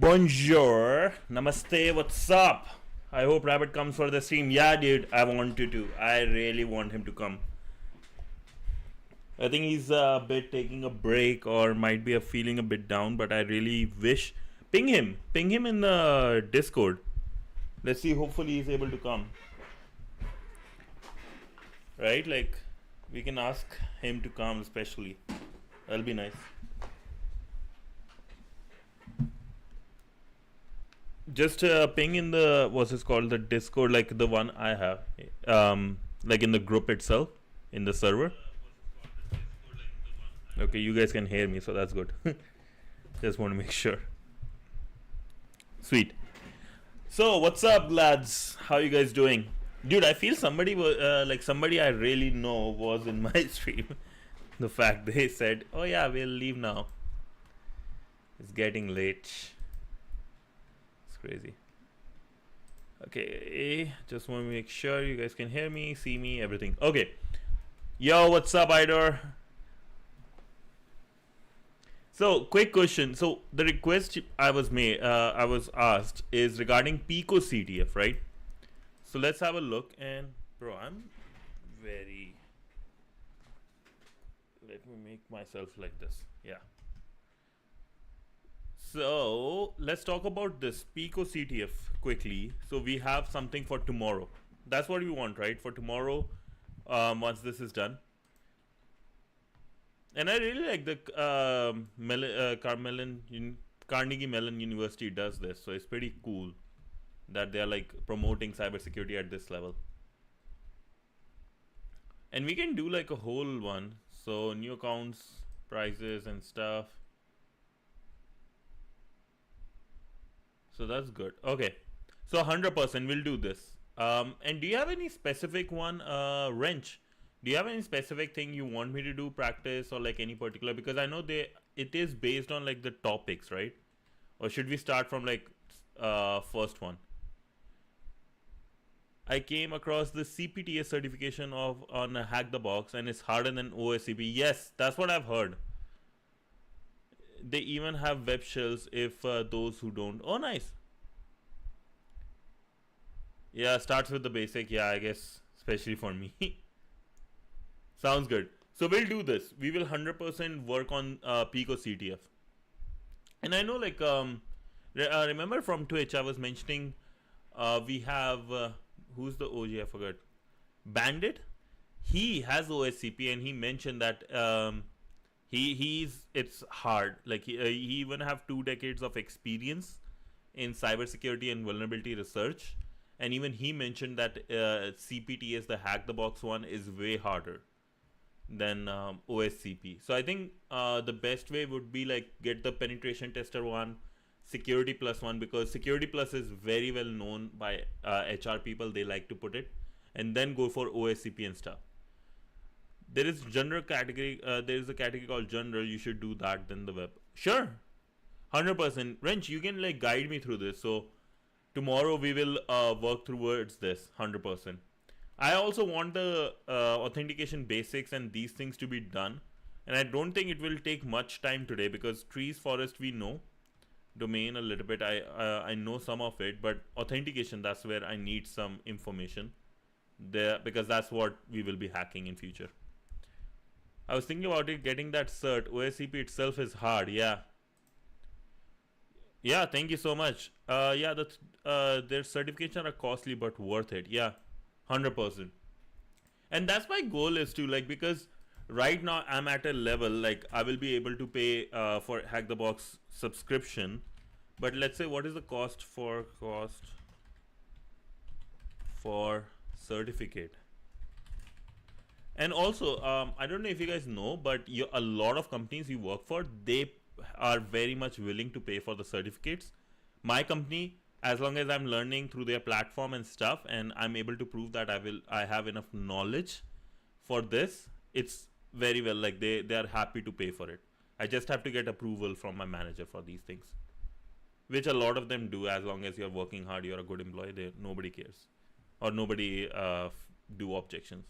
Bonjour, namaste, what's up? I hope Rabbit comes for the stream. Yeah, dude, I want to. I really want him to come. I think he's a bit taking a break or might be feeling a bit down, but I really wish. Ping him. Ping him in the Discord. Let's see, hopefully he's able to come. Right? Like, we can ask him to come, especially. That'll be nice. Just ping in the what's it called, the Discord, like the one I have, like in the group itself, in the server. Okay, you guys can hear me, so that's good. Just want to make sure. Sweet. So what's up, lads? How you guys doing, dude? I feel somebody like somebody I really know was in my stream. The fact they said, "Oh yeah, we'll leave now. It's getting late." Crazy. Okay, just want to make sure you guys can hear me, see me, everything. Okay. Yo, what's up, Idor? So, quick question. So, the request I was asked is regarding Pico CTF, right? So, let's have a look. And, bro, I'm very. Let me make myself like this. Yeah. So let's talk about this Pico CTF quickly. So we have something for tomorrow. That's what we want, right? For tomorrow, once this is done. And I really like the Carnegie Mellon University does this. So it's pretty cool that they're like promoting cybersecurity at this level. And we can do like a whole one. So new accounts, prizes and stuff. So that's good. Okay. So 100% we'll do this. And do you have any specific one, Wrench? Do you have any specific thing you want me to do, practice, or like any particular? Because I know it is based on like the topics, right? Or should we start from like first one? I came across the CPTS certification on Hack the Box, and it's harder than OSCP. Yes, that's what I've heard. They even have web shells if those who don't. Oh, nice. Yeah, starts with the basic. Yeah, I guess, especially for me. Sounds good. So we'll do this. We will 100% work on Pico CTF. And I know, like, remember from Twitch, I was mentioning we have, who's the OG? I forgot. Bandit? He has OSCP, and he mentioned that it's hard. Like he even have 2 decades of experience in cybersecurity and vulnerability research, and even he mentioned that CPTS, the Hack the Box one, is way harder than OSCP. So I think the best way would be like get the penetration tester one, security plus one, because security plus is very well known by HR people. They like to put it, and then go for OSCP and stuff. There is general category. There is a category called general. You should do that, then the web. Sure, 100%. Wrench, you can like guide me through this. So tomorrow we will work towards this 100%. I also want the authentication basics and these things to be done, and I don't think it will take much time today because trees, forest, we know. Domain a little bit. I know some of it, but authentication, that's where I need some information there, because that's what we will be hacking in future. I was thinking about it, getting that cert. OSCP itself is hard. Yeah. Yeah, thank you so much. Yeah, their certifications are costly but worth it. Yeah, 100%. And that's my goal is to like, because right now I'm at a level like I will be able to pay for Hack the Box subscription. But let's say, what is the cost for certificate? And also, I don't know if you guys know, but a lot of companies you work for, they are very much willing to pay for the certificates. My company, as long as I'm learning through their platform and stuff, and I'm able to prove that I have enough knowledge for this, it's very well, like they are happy to pay for it. I just have to get approval from my manager for these things, which a lot of them do. As long as you're working hard, you're a good employee, nobody cares, or nobody do objections.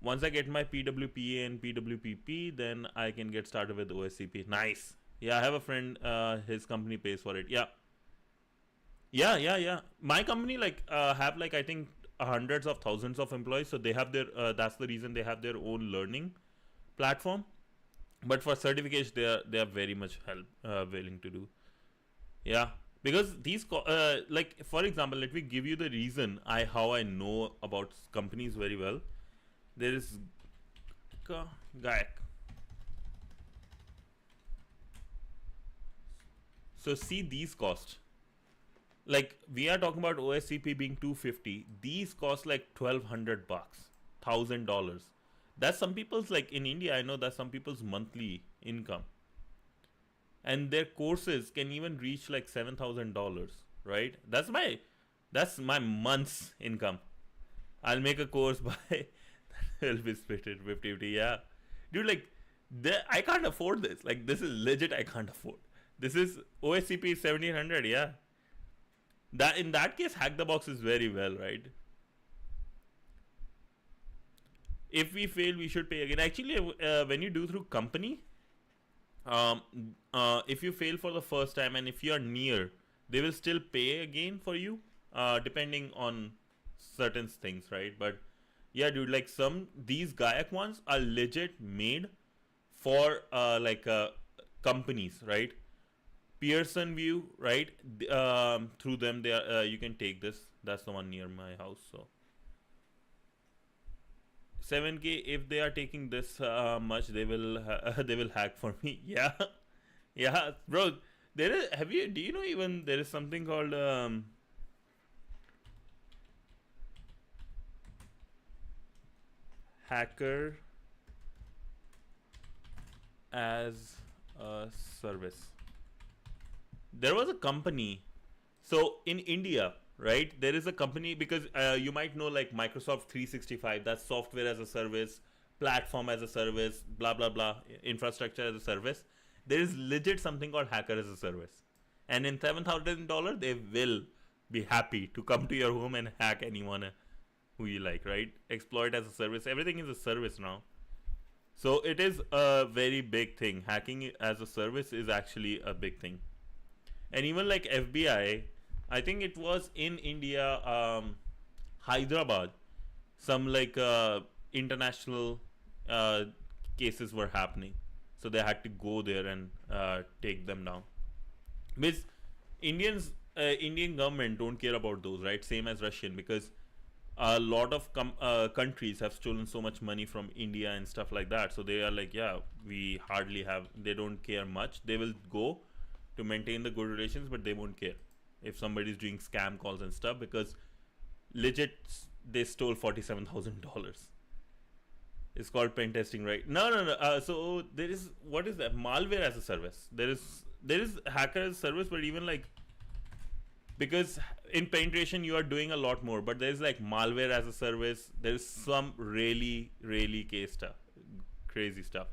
Once I get my PWPA and PWPP, then I can get started with OSCP. Nice. Yeah, I have a friend. His company pays for it. Yeah, yeah. My company like have like I think hundreds of thousands of employees, so they have their. That's the reason they have their own learning platform. But for certification, they are very much help willing to do. Yeah, because these like for example, let me give you the reason I how I know about companies very well. There is Gayak. So see these costs. Like we are talking about OSCP being 250. These cost like $1,200, $1,000. That's some people's like in India. I know that's some people's monthly income, and their courses can even reach like $7,000. Right? That's my month's income. I'll make a course by it'll be split it 50-50. Yeah, dude. Like, I can't afford this. Like, this is legit. I can't afford. This is OSCP 1700. Yeah, that in that case, hack the box is very well, right? If we fail, we should pay again. Actually, when you do through company, um, if you fail for the first time and if you are near, they will still pay again for you, depending on certain things, right? But yeah, dude, like some these Gayak ones are legit made for companies, right? Pearson View, right? Through them, they are, you can take this. That's the one near my house. So 7K. If they are taking this much, they will they will hack for me. Yeah, yeah, bro. There is. Have you? Do you know even there is something called hacker as a service? There was a company. So in India, right, there is a company because you might know like Microsoft 365, that's software as a service, platform as a service, blah blah blah, infrastructure as a service. There is legit something called hacker as a service, and in $7,000 they will be happy to come to your home and hack anyone who you like, right? Exploit as a service. Everything is a service now. So it is a very big thing. Hacking as a service is actually a big thing. And even like FBI, I think it was in India, Hyderabad, some like international uh, cases were happening, so they had to go there and take them down. Because Indian government don't care about those, right? Same as Russian, because a lot of countries have stolen so much money from India and stuff like that. So they are like, yeah, we hardly have. They don't care much. They will go to maintain the good relations, but they won't care if somebody's doing scam calls and stuff, because legit they stole $47,000. It's called pen testing, right? No, no, no. So there is, what is that? Malware as a service. There is hacker as a service, but even like, because in penetration you are doing a lot more, but there's like malware as a service. There's some really case stuff, crazy stuff.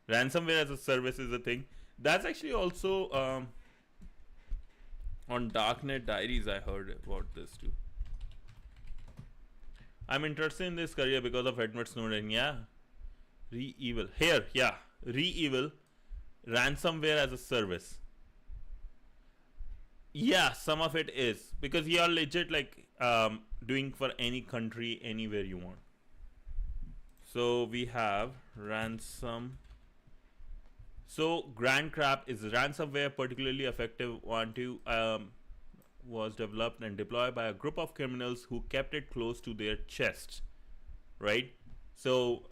Ransomware as a service is a thing. That's actually also on Darknet Diaries. I heard about this too. I'm interested in this career because of Edward Snowden. Yeah, re-evil here. Yeah, re-evil, ransomware as a service. Yeah, some of it is because you are legit like doing for any country anywhere you want. So we have ransom. So Grand Crab is ransomware, particularly effective one to was developed and deployed by a group of criminals who kept it close to their chest, right? So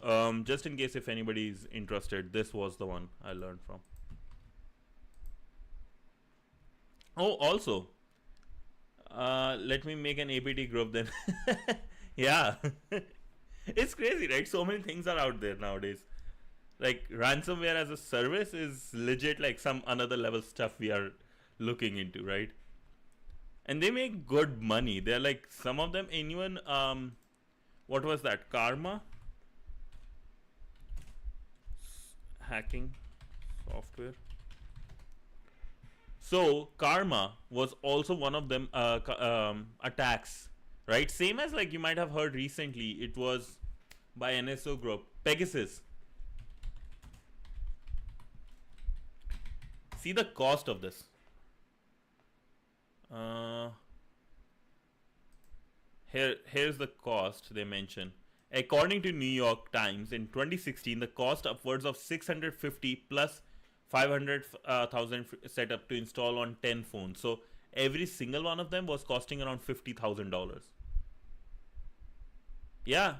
just in case if anybody is interested, this was the one I learned from. Oh, also, let me make an APT group then. Yeah, it's crazy, right? So many things are out there nowadays. Like ransomware as a service is legit, like some another level stuff we are looking into, right? And they make good money. They're like some of them. Anyone, what was that? Karma hacking software. So Karma was also one of them attacks, right? Same as like you might have heard recently. It was by NSO group Pegasus. see the cost of this. Uh, here's the cost they mention. According to New York Times, in 2016, the cost upwards of 650 plus 500,000 setup to install on 10 phones. So every single one of them was costing around $50,000. Yeah.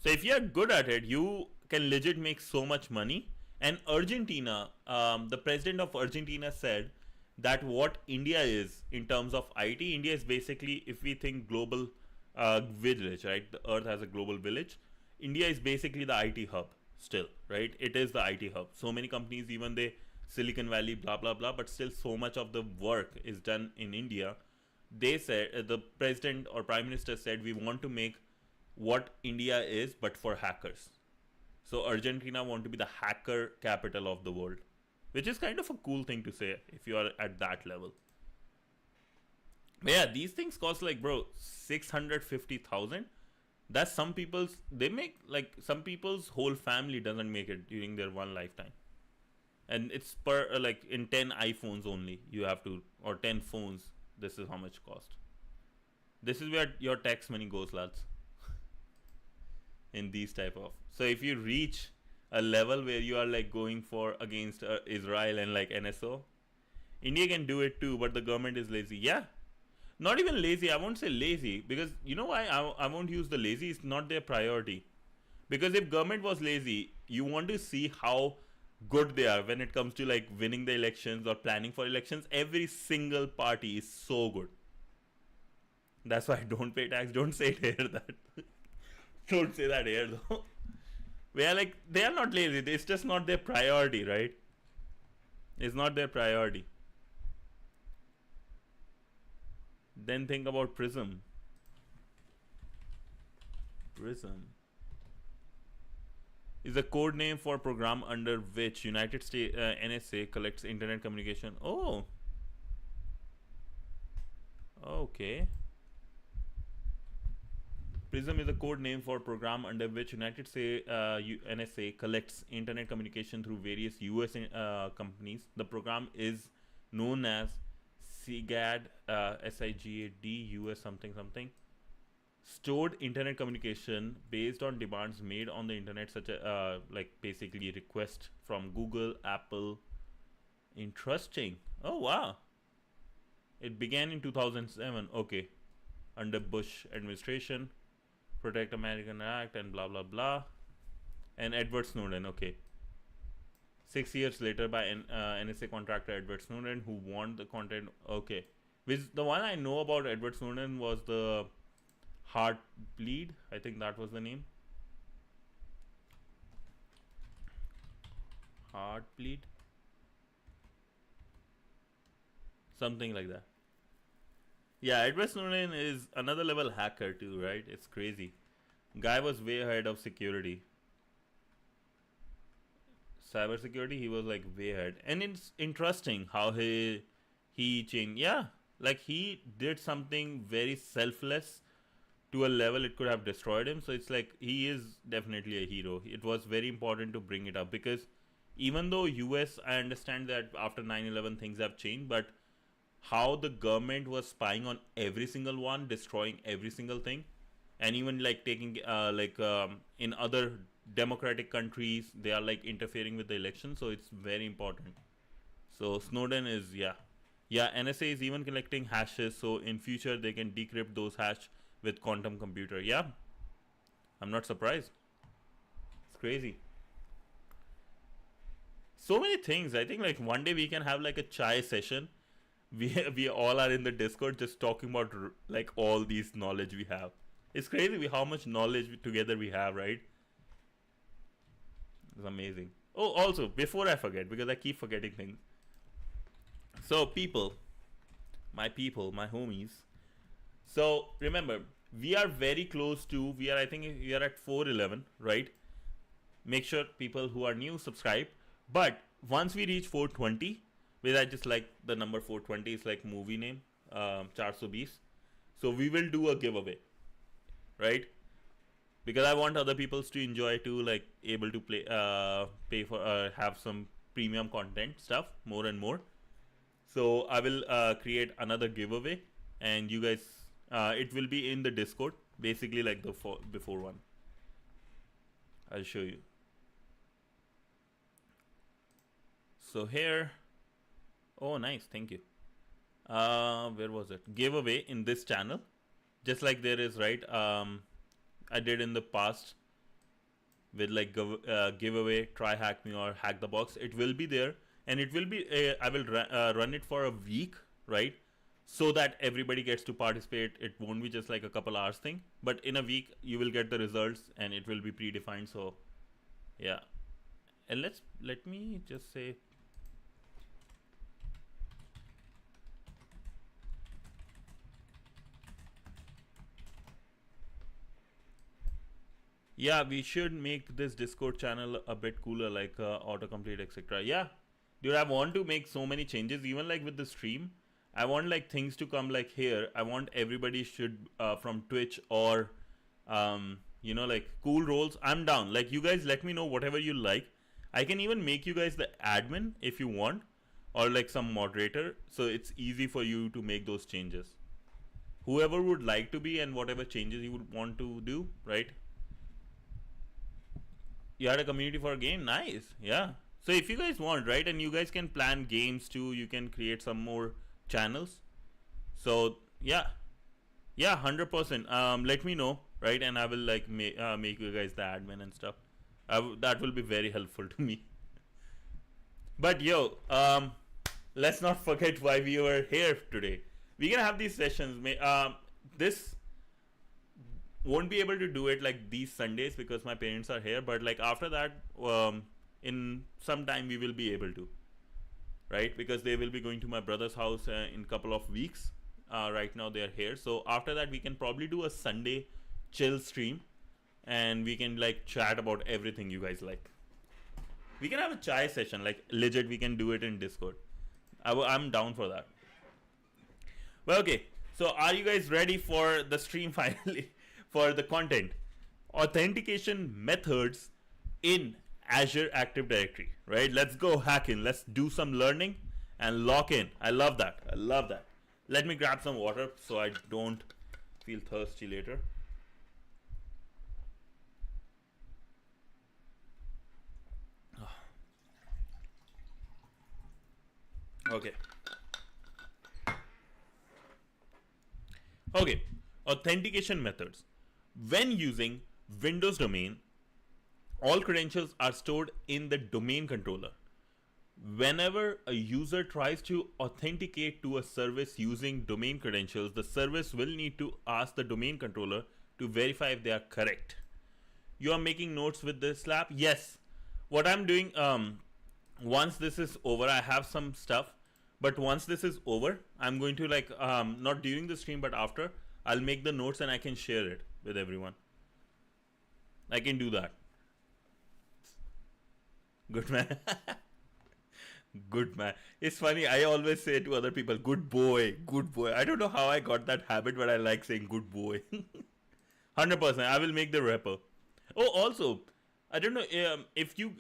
So if you're good at it, you can legit make so much money. And Argentina, the president of Argentina said that what India is in terms of IT, India is basically, if we think global village, right? The Earth has a global village. India is basically the IT hub still, right? It is the IT hub. So many companies, even they Silicon Valley, blah blah blah, but still so much of the work is done in India. They said the president or prime minister said we want to make what India is, but for hackers. So Argentina want to be the hacker capital of the world, which is kind of a cool thing to say if you are at that level. But yeah, these things cost like, bro, 650,000. That's some people's, they make like some people's whole family doesn't make it during their one lifetime. And it's per like in 10 iPhones only you have to, or 10 phones, this is how much cost. This is where your tax money goes, lads. In these type of, so if you reach a level where you are like going for against Israel and like NSO, India can do it too, but the government is lazy. Yeah, not even lazy, I won't say lazy, because you know why I won't use the lazy, it's not their priority. Because if government was lazy, you want to see how good they are when it comes to like winning the elections or planning for elections. Every single party is so good. That's why I don't pay tax. Don't say it here that don't say that here though. We are like, they are not lazy, it's just not their priority, right? It's not their priority. Then think about Prism. Prism is a code name for program under which United States NSA collects internet communication. Oh, okay. Prism is a code name for program under which United States NSA collects internet communication through various US companies. The program is known as SIGAD, SIGAD US something something. Stored internet communication based on demands made on the internet, such as like basically request from Google, Apple. Interesting. Oh wow. It began in 2007. Okay, under Bush administration. Protect American Act and blah blah blah. And Edward Snowden. Okay. 6 years later, by NSA contractor Edward Snowden, who warned the content. Okay, which the one I know about Edward Snowden was the Heartbleed. I think that was the name. Heartbleed. Something like that. Yeah, Edward Snowden is another level hacker too, right? It's crazy. Guy was way ahead of security. Cyber security, he was like way ahead. And it's interesting how he changed. Yeah, like he did something very selfless to a level it could have destroyed him. So it's like he is definitely a hero. It was very important to bring it up because even though US, I understand that after 9/11 things have changed, but how the government was spying on every single one, destroying every single thing, and even like taking in other democratic countries, they are like interfering with the election. So it's very important. So Snowden is, yeah, NSA is even collecting hashes, so in future they can decrypt those hash with quantum computer. Yeah, I'm not surprised. It's crazy. So many things. I think like one day we can have like a chai session. We all are in the Discord just talking about like all these knowledge we have. It's crazy how much knowledge together we have, right? It's amazing. Oh, also before I forget, because I keep forgetting things. So people, my homies. So remember, we are very close to. I think we are at 411, right? Make sure people who are new subscribe. But once we reach 420. Because I just like the number 420, it's like movie name, 420. So we will do a giveaway, right? Because I want other people to enjoy too, like able to play, pay for, have some premium content stuff more and more. So I will create another giveaway, and you guys, it will be in the Discord, basically like the before one. I'll show you. So here, oh nice, thank you. Where was it? Giveaway in this channel, just like there is, right? I did in the past with like giveaway, try hack me or hack the box. It will be there, and it will be I will run it for a week, right? So that everybody gets to participate. It won't be just like a couple hours thing, but in a week you will get the results and it will be predefined. So yeah, and let me just say, yeah, we should make this Discord channel a bit cooler, like autocomplete, etc. Yeah, dude, I want to make so many changes, even like with the stream. I want like things to come like here. I want everybody should from Twitch or like cool roles. I'm down. Like, you guys let me know whatever you like. I can even make you guys the admin if you want, or like some moderator, so it's easy for you to make those changes. Whoever would like to be and whatever changes you would want to do, right? You had a community for a game, nice. Yeah, so if you guys want, right, and you guys can plan games too, you can create some more channels. So yeah, 100%. Let me know, right, and I will like make you guys the admin and stuff. That will be very helpful to me. But yo, let's not forget why we were here today. We're gonna have these sessions. This won't be able to do it like these Sundays because my parents are here, but like after that, in some time we will be able to, right, because they will be going to my brother's house in a couple of weeks. Right now they are here, so after that we can probably do a Sunday chill stream, and we can like chat about everything you guys like. We can have a chai session, like legit. We can do it in Discord. I'm down for that. Well, okay, so are you guys ready for the stream finally? For the content, authentication methods in Azure Active Directory, right? Let's go hacking. Let's do some learning and lock in. I love that. I love that. Let me grab some water so I don't feel thirsty later. Okay. Okay. Authentication methods. When using Windows domain, all credentials are stored in the domain controller. Whenever a user tries to authenticate to a service using domain credentials, the service will need to ask the domain controller to verify if they are correct. You are making notes with this lab? Yes. What I'm doing, once this is over, I have some stuff, but once this is over, I'm going to like, not during the stream, but after, I'll make the notes and I can share it with everyone. I can do that. Good man. Good man. It's funny, I always say to other people, good boy, good boy. I don't know how I got that habit, but I like saying good boy. 100%. I will make the repo. Oh, also, I don't know if you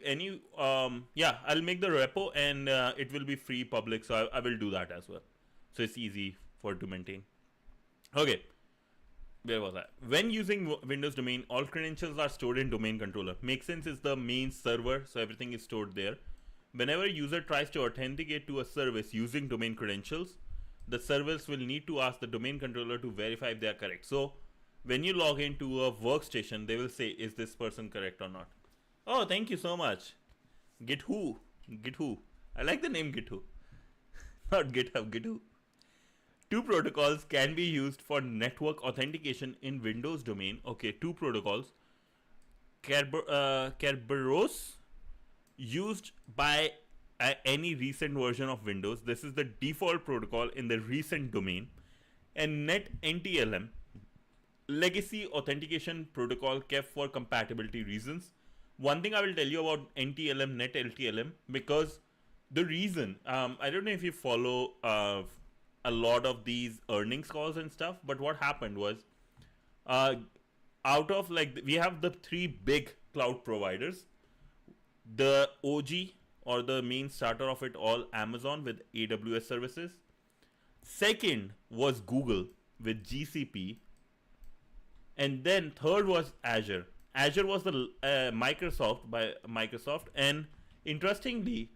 yeah, I'll make the repo, and it will be free public, so I will do that as well. So it's easy for to maintain. Okay. Where was I? When using Windows domain, all credentials are stored in domain controller. Makes sense, is the main server, so everything is stored there. Whenever a user tries to authenticate to a service using domain credentials, the service will need to ask the domain controller to verify if they are correct. So when you log into a workstation, they will say, is this person correct or not? Oh, thank you so much. GitWho. GitWho. I like the name GitWho. Not GitHub, GitWho. Two protocols can be used for network authentication in Windows domain. Okay, two protocols. Kerberos, used by any recent version of Windows. This is the default protocol in the recent domain. And NetNTLM, legacy authentication protocol kept for compatibility reasons. One thing I will tell you about NTLM, NetNTLM, because the reason, I don't know if you follow a lot of these earnings calls and stuff, but what happened was, out of like, we have the three big cloud providers, the OG or the main starter of it all, Amazon with AWS services. Second was Google with GCP. And then third was Azure. Azure was the Microsoft by Microsoft. And interestingly,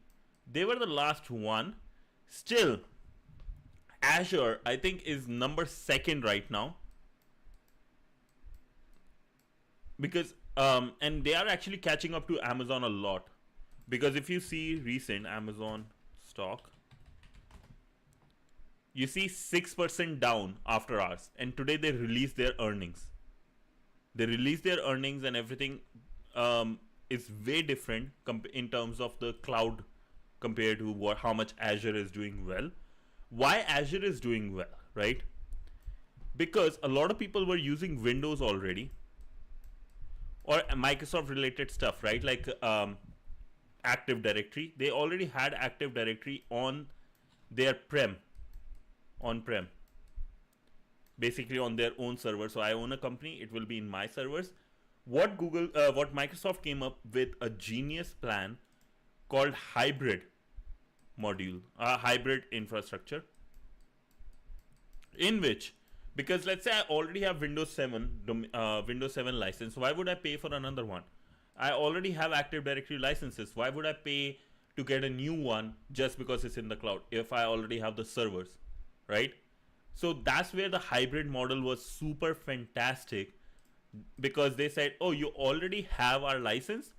they were the last one. Still, Azure, I think, is number second right now. Because, and they are actually catching up to Amazon a lot. Because if you see recent Amazon stock, you see 6% down after hours. And today they released their earnings. They released their earnings and everything is way different in terms of the cloud compared to how much Azure is doing well. Why Azure is doing well, right? Because a lot of people were using Windows already, or Microsoft related stuff, right? Like Active Directory. They already had Active Directory on their on-prem, basically on their own server. So I own a company, it will be in my servers. What Microsoft came up with a genius plan called hybrid hybrid infrastructure, in which, because let's say I already have Windows 7 license, why would I pay for another one? I already have Active Directory licenses, why would I pay to get a new one just because it's in the cloud if I already have the servers, right? So that's where the hybrid model was super fantastic, because they said, oh, you already have our license,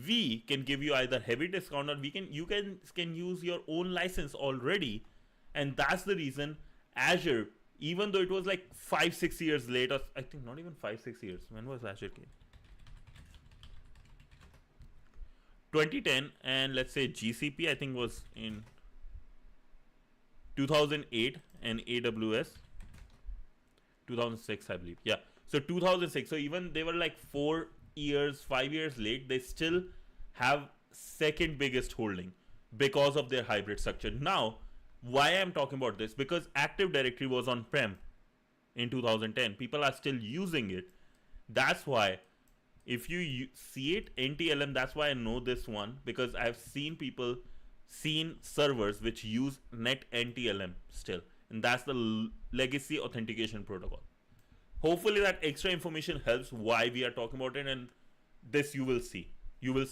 we can give you either heavy discount, or you can use your own license already. And that's the reason Azure, even though it was like 5-6 years late, or I think not even 5-6 years, when was Azure came? 2010, and let's say GCP I think was in 2008, and AWS 2006 I believe. Yeah, so 2006. So even they were like 5 years late, they still have second biggest holding because of their hybrid structure. Now, why I'm talking about this? Because Active Directory was on prem in 2010. People are still using it. That's why if you see it, NTLM, that's why I know this one, because I've seen servers which use net NTLM still, and that's the legacy authentication protocol. Hopefully that extra information helps why we are talking about it, and this you will see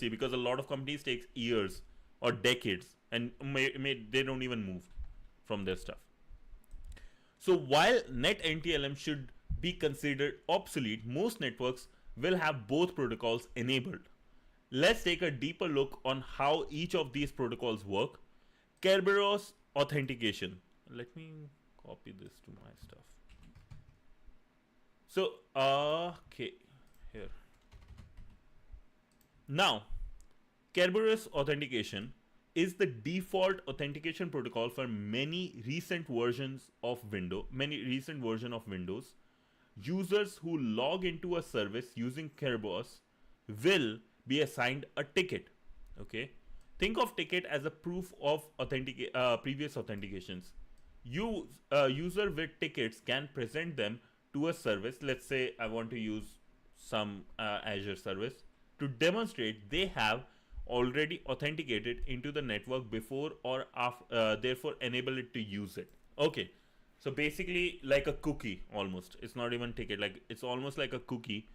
because a lot of companies takes years or decades, and they don't even move from their stuff. So while net NTLM should be considered obsolete, most networks will have both protocols enabled. Let's take a deeper look on how each of these protocols work. Kerberos authentication. Let me copy this to my stuff. So, okay, here. Now, Kerberos authentication is the default authentication protocol for many recent versions of Windows. Users who log into a service using Kerberos will be assigned a ticket. Okay, think of ticket as a proof of previous authentications. User with tickets can present them to a service. Let's say I want to use some Azure service to demonstrate they have already authenticated into the network before or after, therefore enable it to use it. Okay, so basically like a cookie almost. It's not even ticket, like it's almost like a cookie.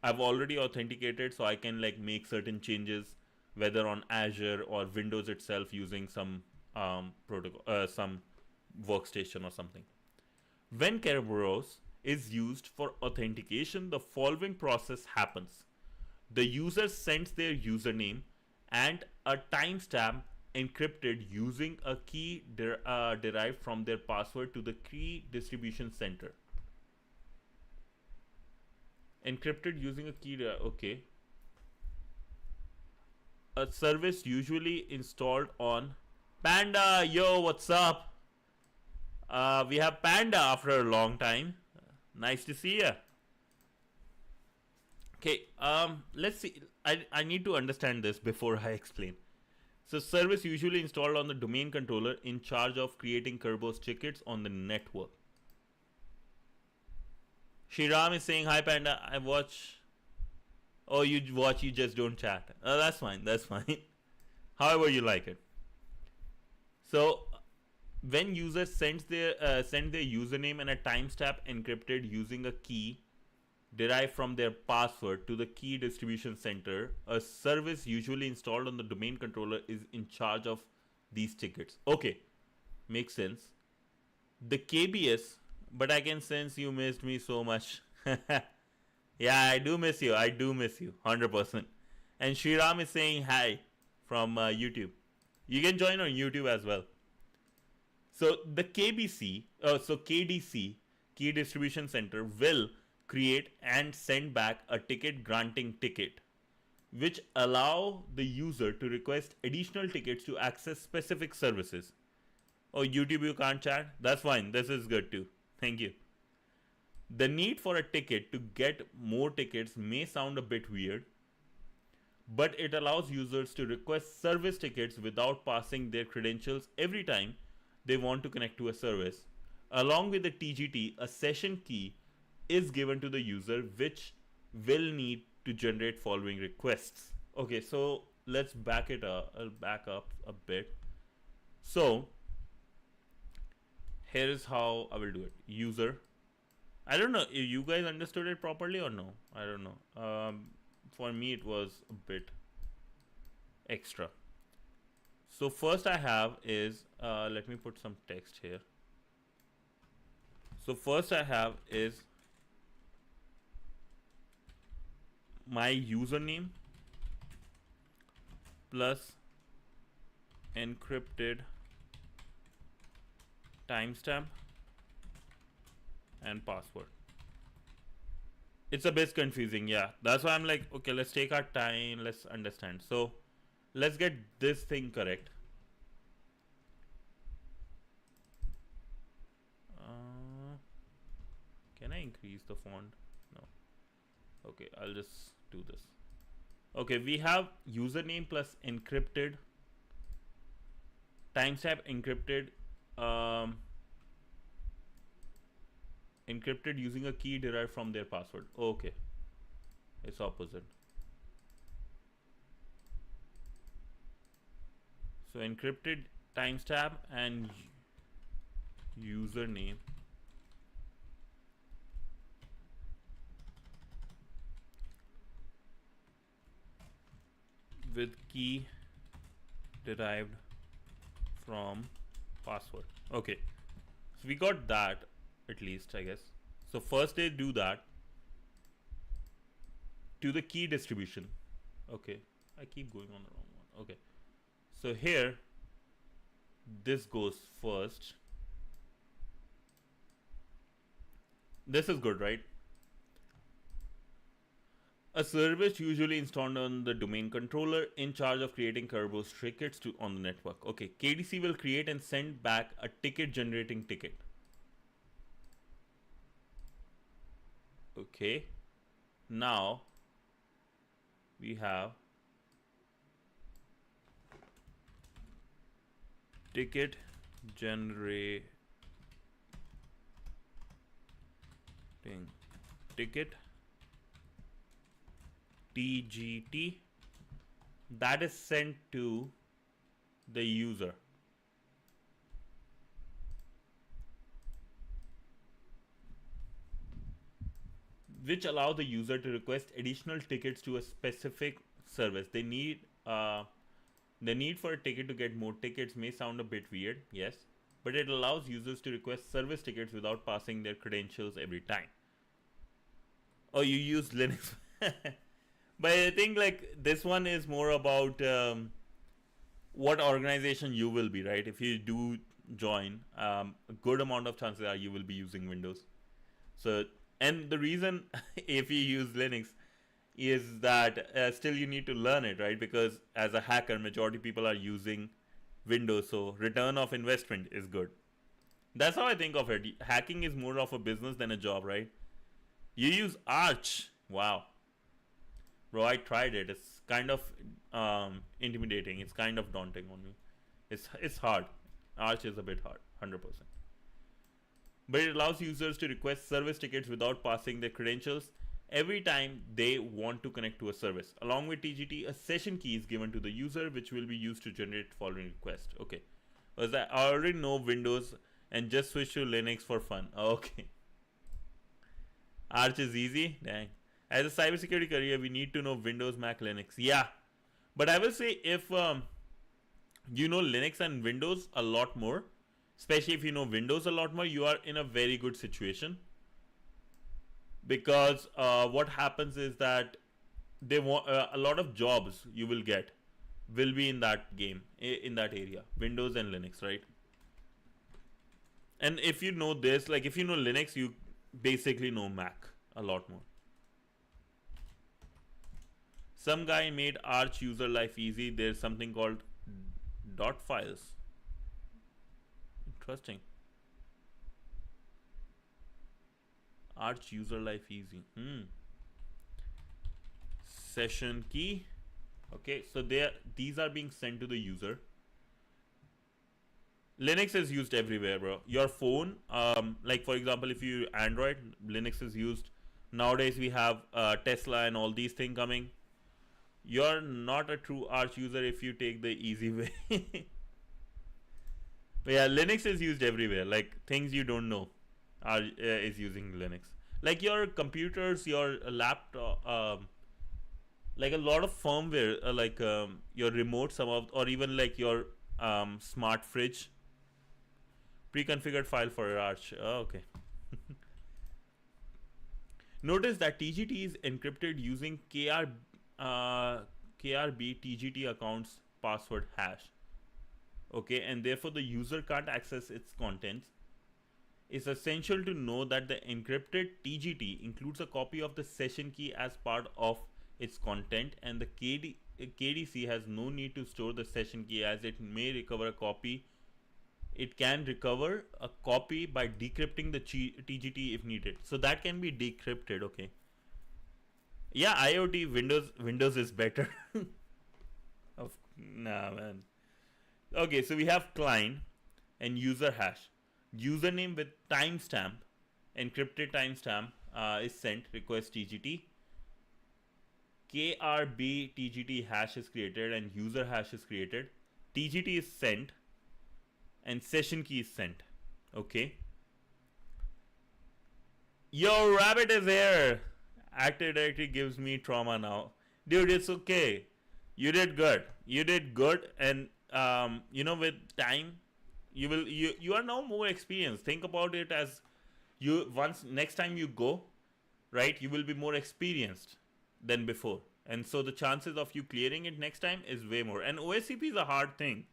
I've already authenticated, so I can like make certain changes, whether on Azure or Windows itself, using some protocol, some workstation or something. When Kerberos is used for authentication, the following process happens. The user sends their username and a timestamp encrypted using a key derived from their password to the key distribution center. Encrypted using a key, okay. A service usually installed on Panda. Yo, what's up? We have Panda after a long time. Nice to see ya. Okay, let's see. I need to understand this before I explain. So service usually installed on the domain controller in charge of creating Kerberos tickets on the network. Shriram is saying, hi Panda, I watch. Oh, you watch, you just don't chat. That's fine, that's fine. however you like it. So when users send their username and a timestamp encrypted using a key derived from their password to the key distribution center, a service usually installed on the domain controller is in charge of these tickets. Okay, makes sense. The KBS, but I can sense you missed me so much. Yeah, I do miss you. I do miss you. 100%. And Shriram is saying hi from YouTube. You can join on YouTube as well. So the KDC, Key Distribution Center, will create and send back a ticket granting ticket, which allow the user to request additional tickets to access specific services. Oh, YouTube, you can't chat? That's fine. This is good too. Thank you. The need for a ticket to get more tickets may sound a bit weird, but it allows users to request service tickets without passing their credentials every time they want to connect to a service. Along with the TGT, a session key is given to the user which will need to generate following requests. Okay, so let's back it up. I'll back up a bit. So here is how I will do it. User. I don't know if you guys understood it properly or no. I don't know. For me, it was a bit extra. So first I have is, let me put some text here. So first I have is my username plus encrypted timestamp and password. It's a bit confusing, yeah. That's why I'm like, okay, let's take our time, let's understand. So let's get this thing correct. Can I increase the font? No. Okay, I'll just do this. Okay, we have username plus encrypted timestamp encrypted encrypted using a key derived from their password. Okay, it's opposite. So encrypted timestamp and username with key derived from password. Okay, so we got that at least, I guess. So first they do that to the key distribution. Okay, I keep going on the wrong one. Okay, so here this goes first. This is good, right? A service usually installed on the domain controller in charge of creating Kerberos tickets on the network. Okay, KDC will create and send back a ticket generating ticket. Okay, now we have ticket generating ticket TGT that is sent to the user. Which allow the user to request additional tickets to a specific service. The need for a ticket to get more tickets may sound a bit weird, yes, but it allows users to request service tickets without passing their credentials every time. Oh, you use Linux. But I think like this one is more about what organization you will be, right? If you do join, a good amount of chances are you will be using Windows. So, and the reason if you use Linux is that still you need to learn it, right? Because as a hacker, majority people are using Windows, so return of investment is good. That's how I think of it. Hacking is more of a business than a job, right? You use Arch. Wow. Bro, I tried it. It's kind of intimidating. It's kind of daunting on me. It's hard. Arch is a bit hard, 100%. But it allows users to request service tickets without passing their credentials. every time they want to connect to a service. Along with TGT, a session key is given to the user, which will be used to generate following request. Okay, was that I already know Windows and just switch to Linux for fun. Okay, Arch is easy. Dang. As a cybersecurity career, we need to know Windows, Mac, Linux. Yeah, but I will say if you know Linux and Windows a lot more, especially if you know Windows a lot more, you are in a very good situation. Because what happens is that they want a lot of jobs you will get will be in that game, in that area, Windows and Linux, right? And if you know this, like if you know Linux, you basically know Mac a lot more. Some guy made Arch user life easy. There's something called dot files. Interesting. Arch user life easy. Session key. Okay, so these are being sent to the user. Linux is used everywhere, bro. Your phone, like for example, if you Android, Linux is used. Nowadays we have Tesla and all these things coming. You're not a true Arch user if you take the easy way. But yeah, Linux is used everywhere. Like things you don't know are is using Linux. Like your computers, your laptop, like a lot of firmware, your remote, some of, or even like your smart fridge, pre-configured file for Arch. Oh, okay. Notice that TGT is encrypted using KRB TGT account's password hash. Okay, and therefore the user can't access its contents. It's essential to know that the encrypted TGT includes a copy of the session key as part of its content, and the KDC has no need to store the session key as it may recover a copy. It can recover a copy by decrypting the TGT if needed. So that can be decrypted. Okay. Yeah, IoT Windows is better. Nah, man. Okay, so we have client and user hash. Username with timestamp, encrypted timestamp is sent, request TGT. KRB TGT hash is created and user hash is created. TGT is sent and session key is sent. Okay. Yo, Rabbit is here. Active Directory gives me trauma now. Dude, it's okay. You did good. You did good, and you know, with time, you are now more experienced. Think about it as next time you go, right, you will be more experienced than before, and so the chances of you clearing it next time is way more. And OSCP is a hard thing.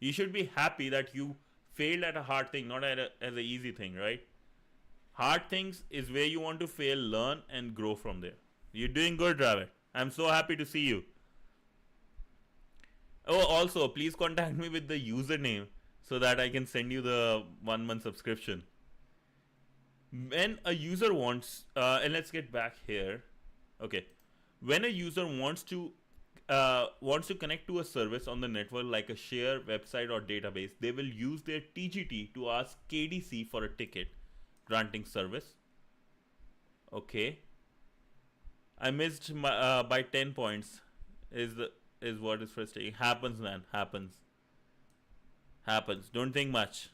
You should be happy that you failed at a hard thing, not as an easy thing, right? Hard things is where you want to fail, learn, and grow from there. You're doing good, Rabbit. I'm so happy to see you. Oh, also, please contact me with the username so that I can send you the 1 month subscription. When a user wants, and let's get back here. Okay, when a user wants to connect to a service on the network, like a share, website, or database, they will use their TGT to ask KDC for a ticket granting service. Okay, I missed my by 10 points. Is what is frustrating. Happens, man. Happens. Don't think much.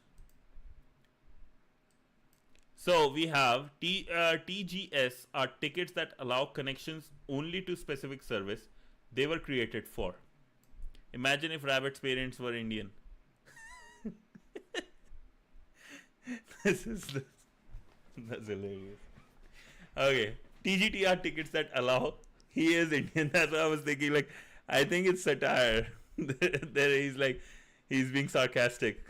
So we have TGS are tickets that allow connections only to specific service they were created for. Imagine if Rabbit's parents were Indian. That's hilarious. Okay, TGT are tickets that allow. He is Indian. That's what I was thinking. Like, I think it's satire. There he's being sarcastic.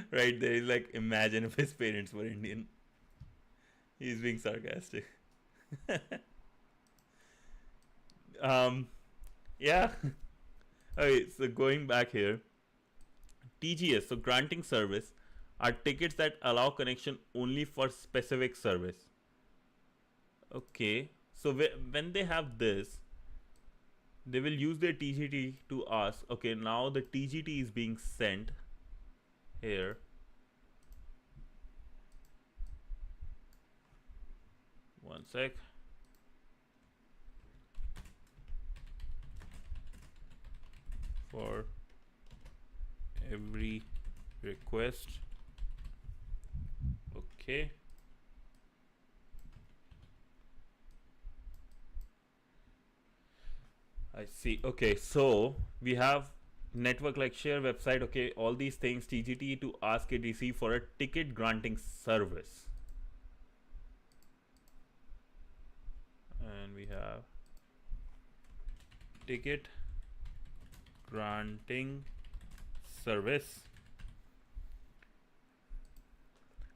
Right there, he's like, imagine if his parents were Indian. He's being sarcastic. Yeah. Okay, so going back here, TGS, so granting service, are tickets that allow connection only for specific service. Okay, so when they have this, they will use their TGT to ask, okay, now the TGT is being sent here. One sec. For every request. Okay. I see. Okay, so we have network like share website. Okay, all these things TGT to ask ADC for a ticket granting service. And we have ticket granting service.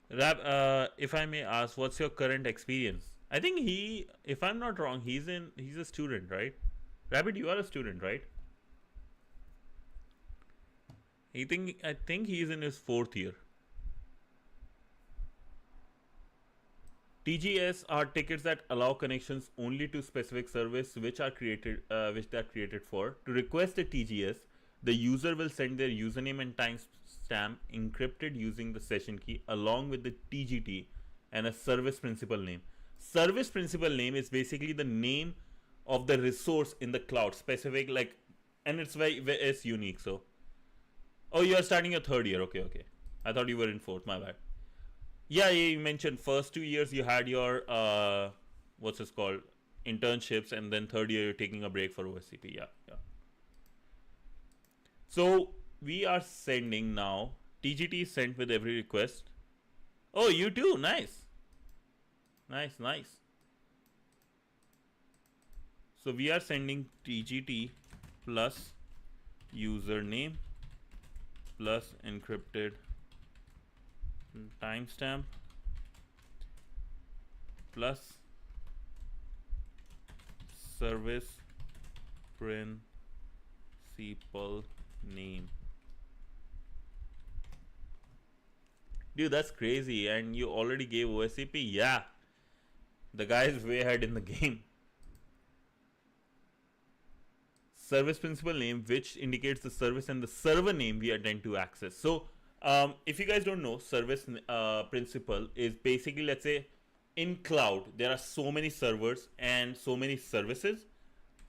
If I may ask, what's your current experience? I think if I'm not wrong, he's a student, right? Rabbit, you are a student, right? I think he's in his 4th year. TGS are tickets that allow connections only to specific service which are created for. To request a TGS, the user will send their username and timestamp encrypted using the session key along with the TGT and a service principal name. Service principal name is basically the name of the resource in the cloud, specific, like, and it's it's unique. So, oh, you are starting your 3rd year. Okay. I thought you were in 4th. My bad. Yeah, you mentioned first 2 years you had your what's this called, internships, and then 3rd year you're taking a break for OSCP. Yeah. So we are sending now. TGT is sent with every request. Oh, you too. Nice. So we are sending TGT plus username plus encrypted timestamp plus service principal name. Dude, that's crazy. And you already gave OSCP? Yeah. The guy is way ahead in the game. Service principal name, which indicates the service, and the server name we intend to access. So if you guys don't know, service principal is basically, let's say, in cloud there are so many servers and so many services.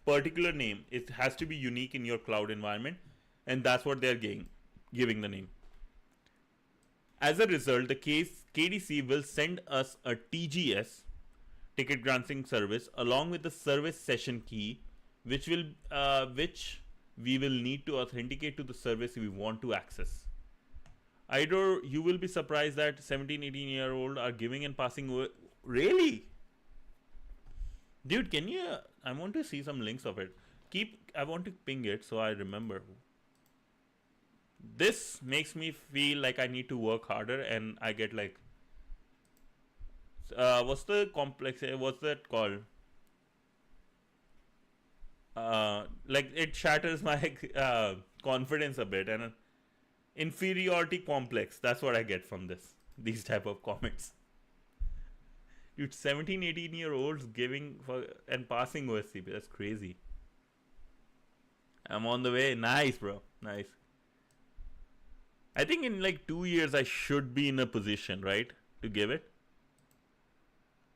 Particular name, it has to be unique in your cloud environment, and that's what they're giving the name. As a result, the KDC will send us a TGS, ticket granting service, along with the service session key, which we will need to authenticate to the service we want to access. Either you will be surprised that 17-18-year-old are giving and passing. Really? Dude, can you? I want to see some links of it. I want to ping it so I remember. This makes me feel like I need to work harder, and I get like, what's the complex? What's that called? Like, it shatters my confidence a bit, and inferiority complex. That's what I get from these type of comments. Dude, 17-18-year-olds giving for and passing OSCP. That's crazy. I'm on the way. Nice, bro. Nice. I think in like 2 years I should be in a position, right, to give it.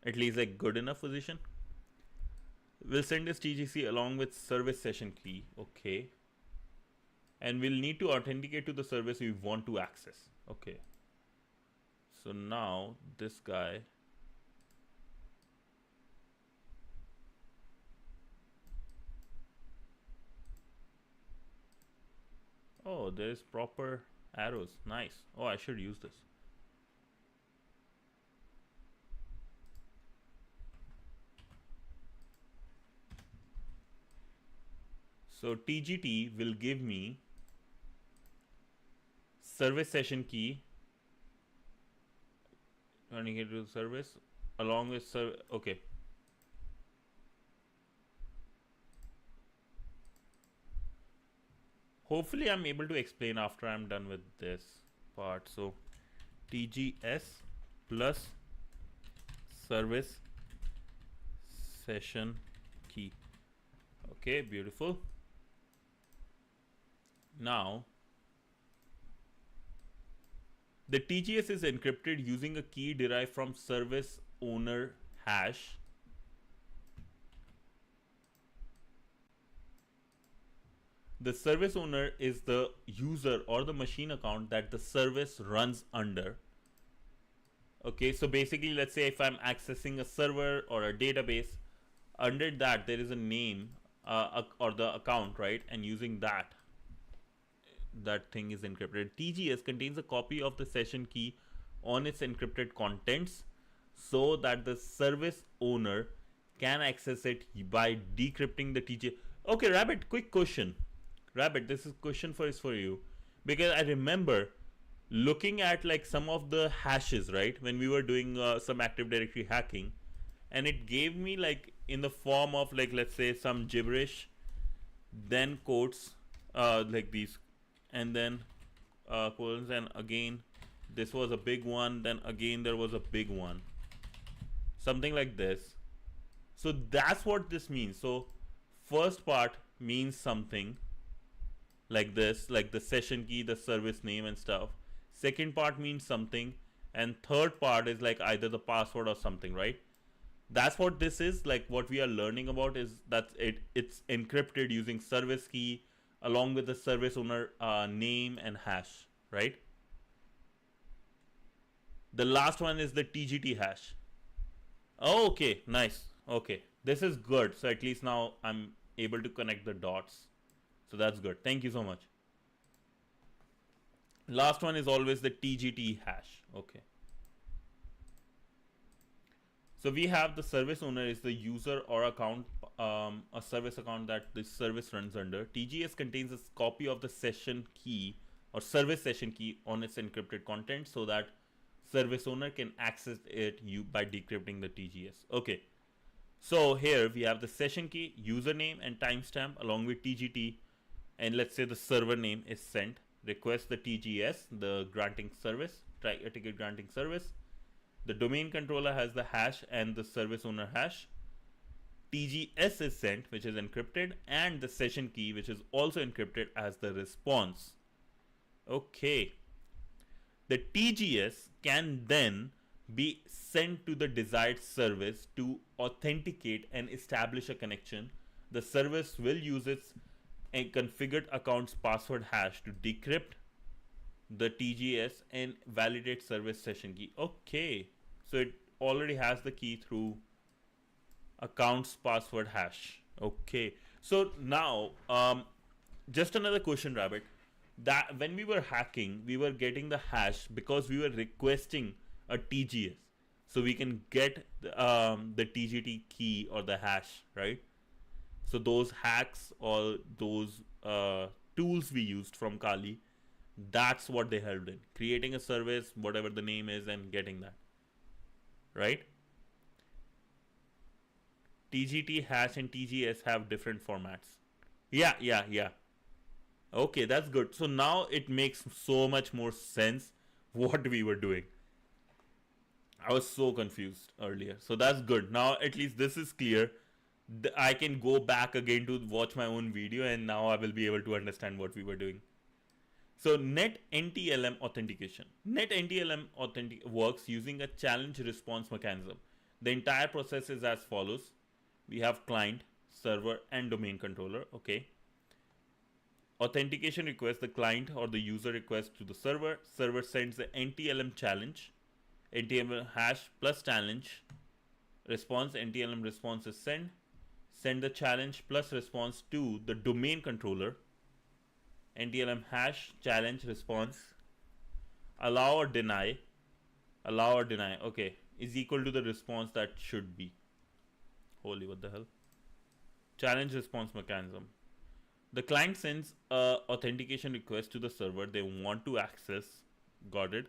At least like good enough position. We'll send this TGC along with service session key. Okay. And we'll need to authenticate to the service we want to access. Okay. So now this guy. Oh, there's proper arrows. Nice. Oh, I should use this. So TGT will give me service session key, running it to the service along with okay. Hopefully I'm able to explain after I'm done with this part. So TGS plus service session key. Okay, beautiful. Now the TGS is encrypted using a key derived from service owner hash. The service owner is the user or the machine account that the service runs under. Okay, so basically, let's say if I'm accessing a server or a database, under that there is a name or the account, right? And using that thing is encrypted. TGS contains a copy of the session key on its encrypted contents so that the service owner can access it by decrypting the TGS. Okay, Rabbit, quick question. Rabbit, this is question for you, because I remember looking at like some of the hashes, right, when we were doing some Active Directory hacking, and it gave me like in the form of like, let's say, some gibberish, then quotes, like these, and then colons, and again this was a big one, then again there was a big one, something like this. So that's what this means. So first part means something like this, like the session key, the service name and stuff. Second part means something, and third part is like either the password or something, right? That's what this is. Like what we are learning about is that it's encrypted using service key along with the service owner name and hash, right? The last one is the TGT hash. Oh, okay, nice. Okay, this is good. So at least now I'm able to connect the dots. So that's good. Thank you so much. Last one is always the TGT hash. Okay. So we have the service owner is the user or account, a service account that this service runs under. TGS contains a copy of the session key or service session key on its encrypted content so that service owner can access it by decrypting the TGS. Okay. So here we have the session key, username and timestamp along with TGT, and let's say the server name is sent. Request the TGS, the granting service, ticket granting service. The domain controller has the hash and the service owner hash. TGS is sent, which is encrypted, and the session key, which is also encrypted, as the response. Okay. The TGS can then be sent to the desired service to authenticate and establish a connection. The service will use its configured account's password hash to decrypt the TGS and validate service session key. Okay, so it already has the key through account's password hash. Okay, so now just another question, Rabbit. That when we were hacking, we were getting the hash because we were requesting a TGS, so we can get the TGT key or the hash, right? So those hacks or those tools we used from Kali, that's what they helped in creating a service, whatever the name is, and getting that, right? TGT hash and TGS have different formats. Yeah. Okay, that's good. So now it makes so much more sense what we were doing. I was so confused earlier. So that's good. Now at least this is clear. I can go back again to watch my own video, and now I will be able to understand what we were doing. So net NTLM authentication. Net NTLM works using a challenge response mechanism. The entire process is as follows. We have client, server, and domain controller. Okay. Authentication request, the client or the user request to the server. Server sends the NTLM challenge, NTLM hash plus challenge. Response, NTLM response is sent. Send the challenge plus response to the domain controller. NTLM hash challenge response. Allow or deny. Okay, is equal to the response that should be. Holy, what the hell? Challenge response mechanism. The client sends a authentication request to the server they want to access. Got it.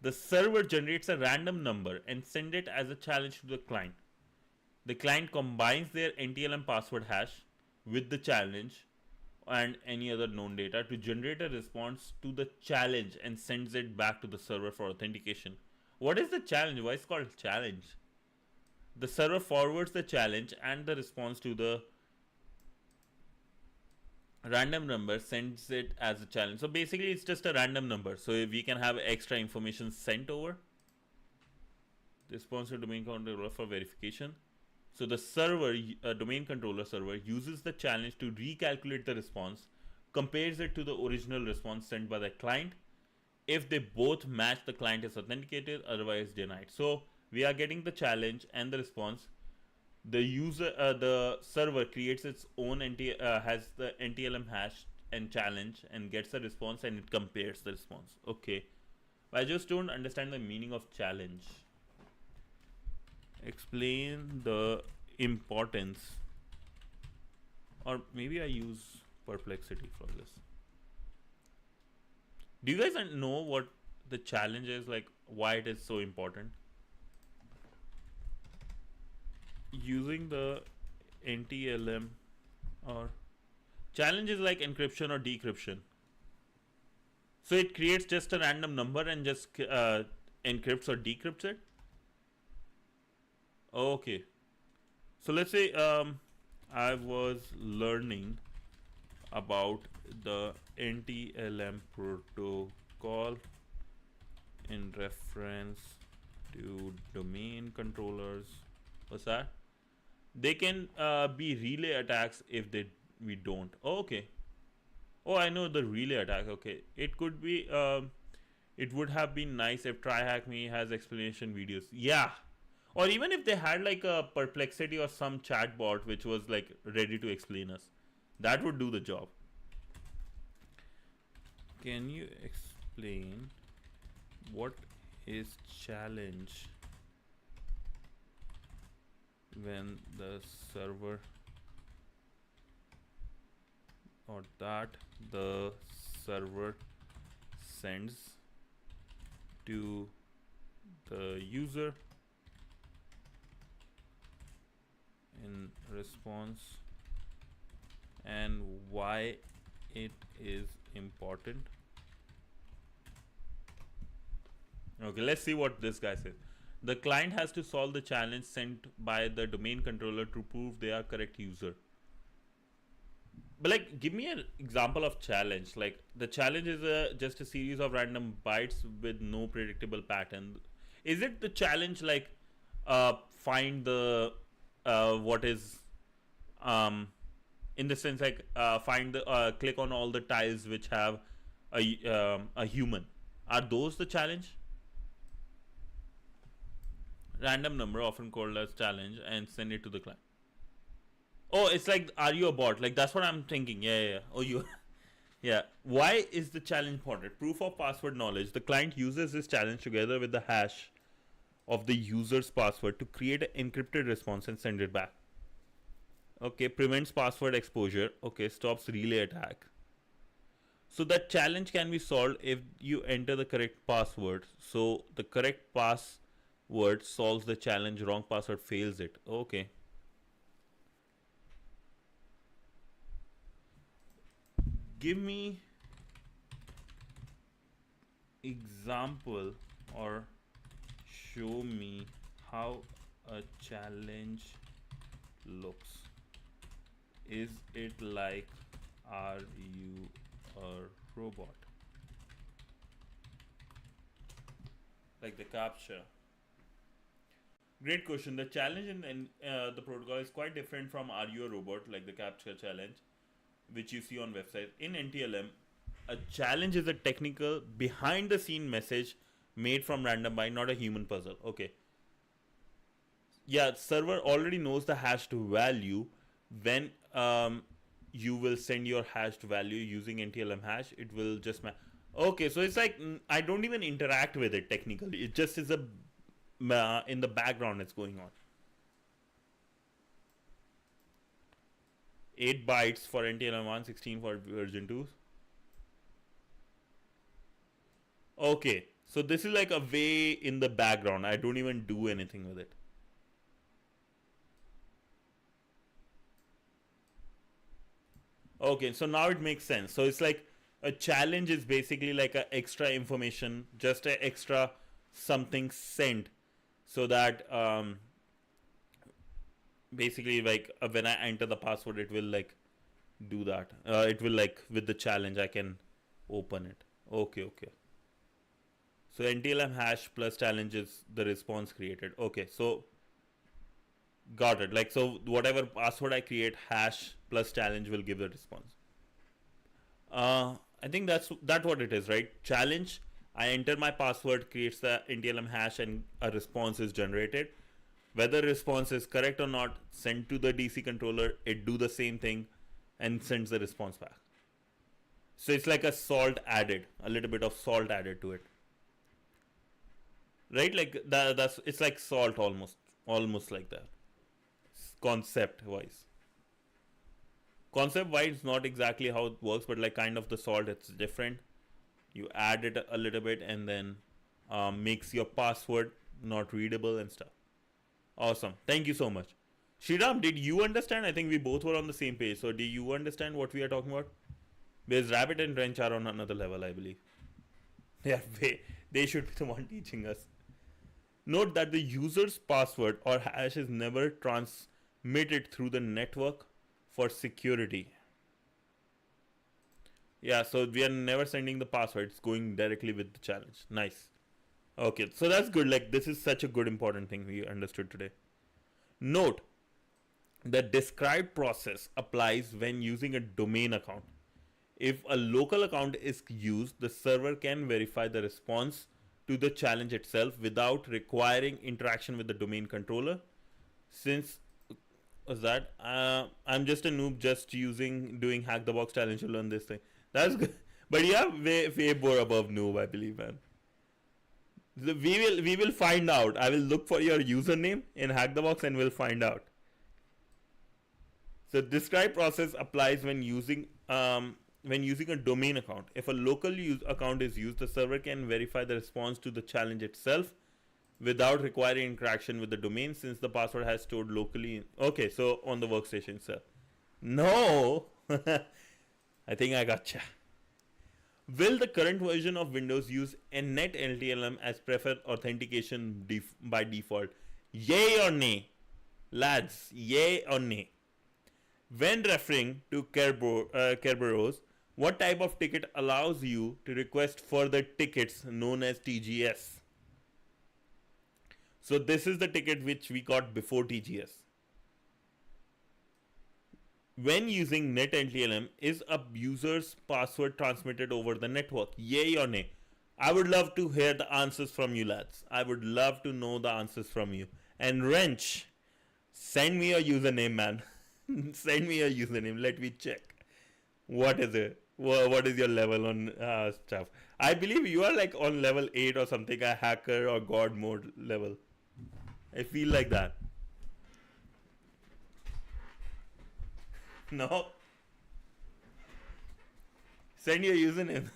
The server generates a random number and send it as a challenge to the client. The client combines their NTLM password hash with the challenge and any other known data to generate a response to the challenge and sends it back to the server for authentication. What is the challenge? Why is it called challenge? The server forwards the challenge and the response to the random number, sends it as a challenge. So basically it's just a random number, so we can have extra information sent over. response to domain controller for verification. So the server, domain controller server, uses the challenge to recalculate the response, compares it to the original response sent by the client. If they both match, the client is authenticated, otherwise denied. So we are getting the challenge and the response. The server creates its own has the NTLM hash and challenge and gets a response, and it compares the response. Okay, I just don't understand the meaning of challenge. Explain the importance, or maybe I use perplexity for this. Do you guys know what the challenge is, like why it is so important? Using the NTLM, or challenge is like encryption or decryption. So it creates just a random number and just encrypts or decrypts it. Okay, so let's say I was learning about the NTLM protocol in reference to domain controllers. What's that? They can be relay attacks if we don't. Oh, okay. Oh, I know the relay attack. Okay, it could be. It would have been nice if TryHackMe has explanation videos. Yeah, or even if they had like a Perplexity or some chatbot which was like ready to explain us, that would do the job. Can you explain what is challenge when the server, or that the server sends to the user in response, and why it is important? Okay, let's see what this guy says. The client has to solve the challenge sent by the domain controller to prove they are correct user. But like, give me an example of challenge. Like, the challenge is just a series of random bytes with no predictable pattern. Is it the challenge like find the what is in the sense like find the click on all the tiles which have a human? Are those the challenge? Random number, often called as challenge, and send it to the client. Oh, it's like, are you a bot? Like, that's what I'm thinking. Yeah. Oh, you. Yeah. Why is the challenge important? Proof of password knowledge. The client uses this challenge together with the hash of the user's password to create an encrypted response and send it back. Okay. Prevents password exposure. Okay. Stops relay attack. So that challenge can be solved if you enter the correct password. So the correct password solves the challenge. Wrong password fails it. Okay. Give me example or show me how a challenge looks. Is it like, are you a robot? Like the captcha. Great question. The challenge in the protocol is quite different from are you a robot, like the captcha challenge, which you see on website. In NTLM, a challenge is a technical behind the scene message made from random byte, not a human puzzle. Okay. Yeah, server already knows the hashed value. When you will send your hashed value using NTLM hash, it will just okay, so it's like I don't even interact with it technically. It just is a in the background it's going on. 8 bytes for NTLM 1, 16 for version 2. Okay, so this is like a way in the background. I don't even do anything with it. Okay, so now it makes sense. So it's like a challenge is basically like a extra information, just a extra something sent, so that basically like when I enter the password, it will like do that. It will like with the challenge I can open it. Okay. So NTLM hash plus challenge is the response created. Okay, so got it. Like, so whatever password I create, hash plus challenge will give the response. I think that's what it is, right? Challenge. I enter my password, creates the NTLM hash, and a response is generated. Whether response is correct or not, sent to the DC controller. It do the same thing, and sends the response back. So it's like a salt added, a little bit of salt added to it, right? Like that's it's like salt almost like that. Concept wise. Concept wise, not exactly how it works, but like kind of the salt, it's different. You add it a little bit and then makes your password not readable and stuff. Awesome. Thank you so much. Shriram, did you understand? I think we both were on the same page. So, do you understand what we are talking about? Because Rabbit and Wrench are on another level, I believe. They should be the one teaching us. Note that the user's password or hash is never transmitted through the network for security. Yeah, so we are never sending the password. It's going directly with the challenge. Nice. Okay, so that's good. Like, this is such a good important thing we understood today. Note, the described process applies when using a domain account. If a local account is used, the server can verify the response to the challenge itself without requiring interaction with the domain controller. Since was that I'm just a noob, just doing hack the box challenge to learn this thing. That's good, but yeah, way more above noob, I believe, man. We will find out. I will look for your username in hack the box and we'll find out. So describe process applies when using a domain account. If a local account is used, the server can verify the response to the challenge itself without requiring interaction with the domain, since the password has stored locally. Okay, so on the workstation itself. No, I think I gotcha. Will the current version of Windows use NNet LTLM as preferred authentication by default? Yay or nay? Lads, yay or nay? When referring to Kerberos, what type of ticket allows you to request further tickets known as TGS? So this is the ticket which we got before TGS. When using NetNTLM, is a user's password transmitted over the network? Yay or nay? I would love to hear the answers from you, lads. I would love to know the answers from you. And Wrench, send me a username, man. Send me a username. Let me check. What is it? What is your level on stuff? I believe you are like on level 8 or something, a hacker or god mode level. I feel like that. No. Send your username.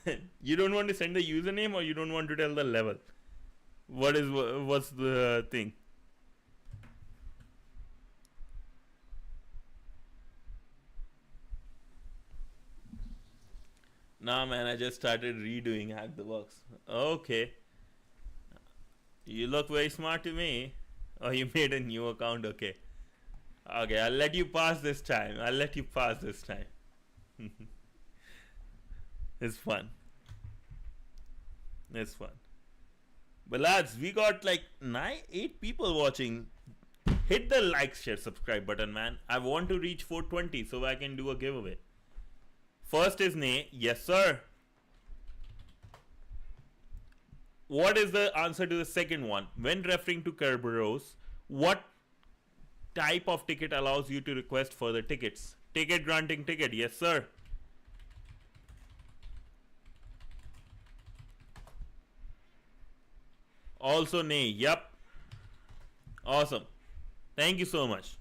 You don't want to send the username, or you don't want to tell the level? What's the thing? Nah, man, I just started redoing Hack the Box. Okay. You look very smart to me. Oh, you made a new account. Okay. Okay, I'll let you pass this time. It's fun. It's fun. But lads, we got like 8 people watching. Hit the like, share, subscribe button, man. I want to reach 420 so I can do a giveaway. First is nay. Yes, sir. What is the answer to the second one? When referring to Kerberos, what type of ticket allows you to request further tickets? Ticket granting ticket. Yes, sir. Also nay. Yep. Awesome. Thank you so much.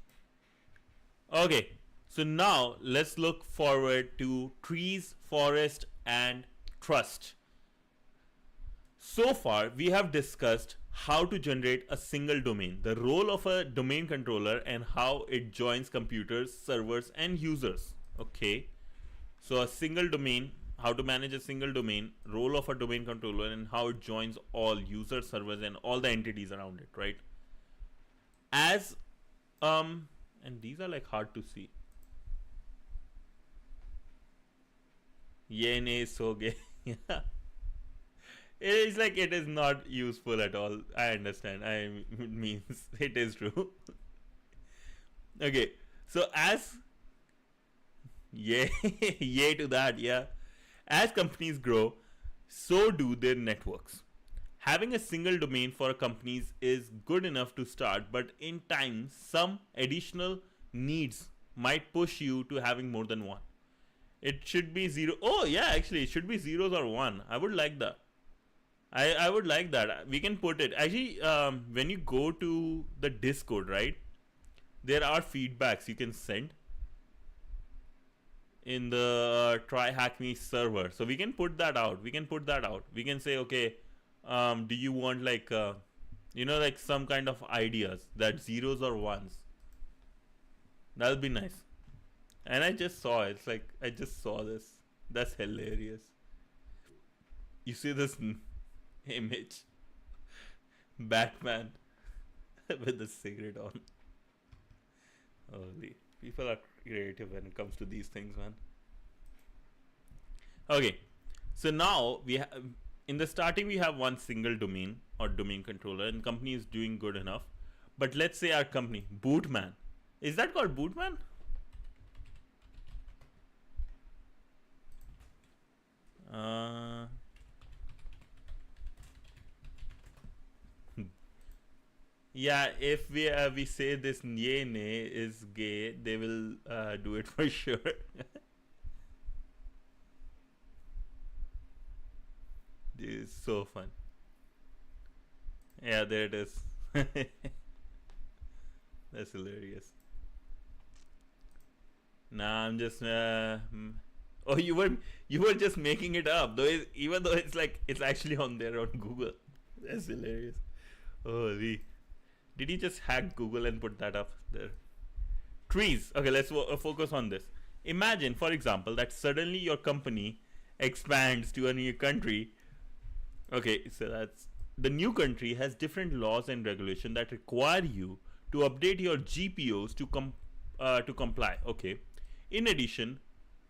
Okay. So now let's look forward to trees, forest, and trust. So far, we have discussed how to generate a single domain, the role of a domain controller, and how it joins computers, servers, and users. Okay. So a single domain, how to manage a single domain, role of a domain controller, and how it joins all users, servers, and all the entities around it, right? And these are like hard to see. Ye ne so ge. It is like it is not useful at all. I understand. It means it is true. Okay, so as yay, yay to that, yeah. As companies grow, so do their networks. Having a single domain for companies is good enough to start, but in time, some additional needs might push you to having more than one. It should be zero. Oh, yeah, actually, it should be zeros or one. I would like that. I would like that. We can put it. Actually, when you go to the Discord, right, there are feedbacks you can send in the try hack me server, so we can put that out. We can say, okay, do you want like like some kind of ideas that zeros or ones. That'll be nice. And I just saw it. It's like I just saw this. That's hilarious. You see this image, Batman with the cigarette on. Holy, people are creative when it comes to these things, man. Okay, so now we have, in the starting we have one single domain or domain controller, and company is doing good enough. But let's say our company, Bootman, is that called Bootman? Uh, yeah, if we say this nye ne is gay, they will do it for sure. This is so fun. Yeah, there it is. That's hilarious. Nah, I'm just. Oh, you were just making it up, though. Even though it's like it's actually on there on Google. That's hilarious. Holy! Did you just hack Google and put that up there? Trees. Okay, let's focus on this. Imagine, for example, that suddenly your company expands to a new country. Okay, so that's the new country has different laws and regulation that require you to update your GPOs to comply. Okay. In addition,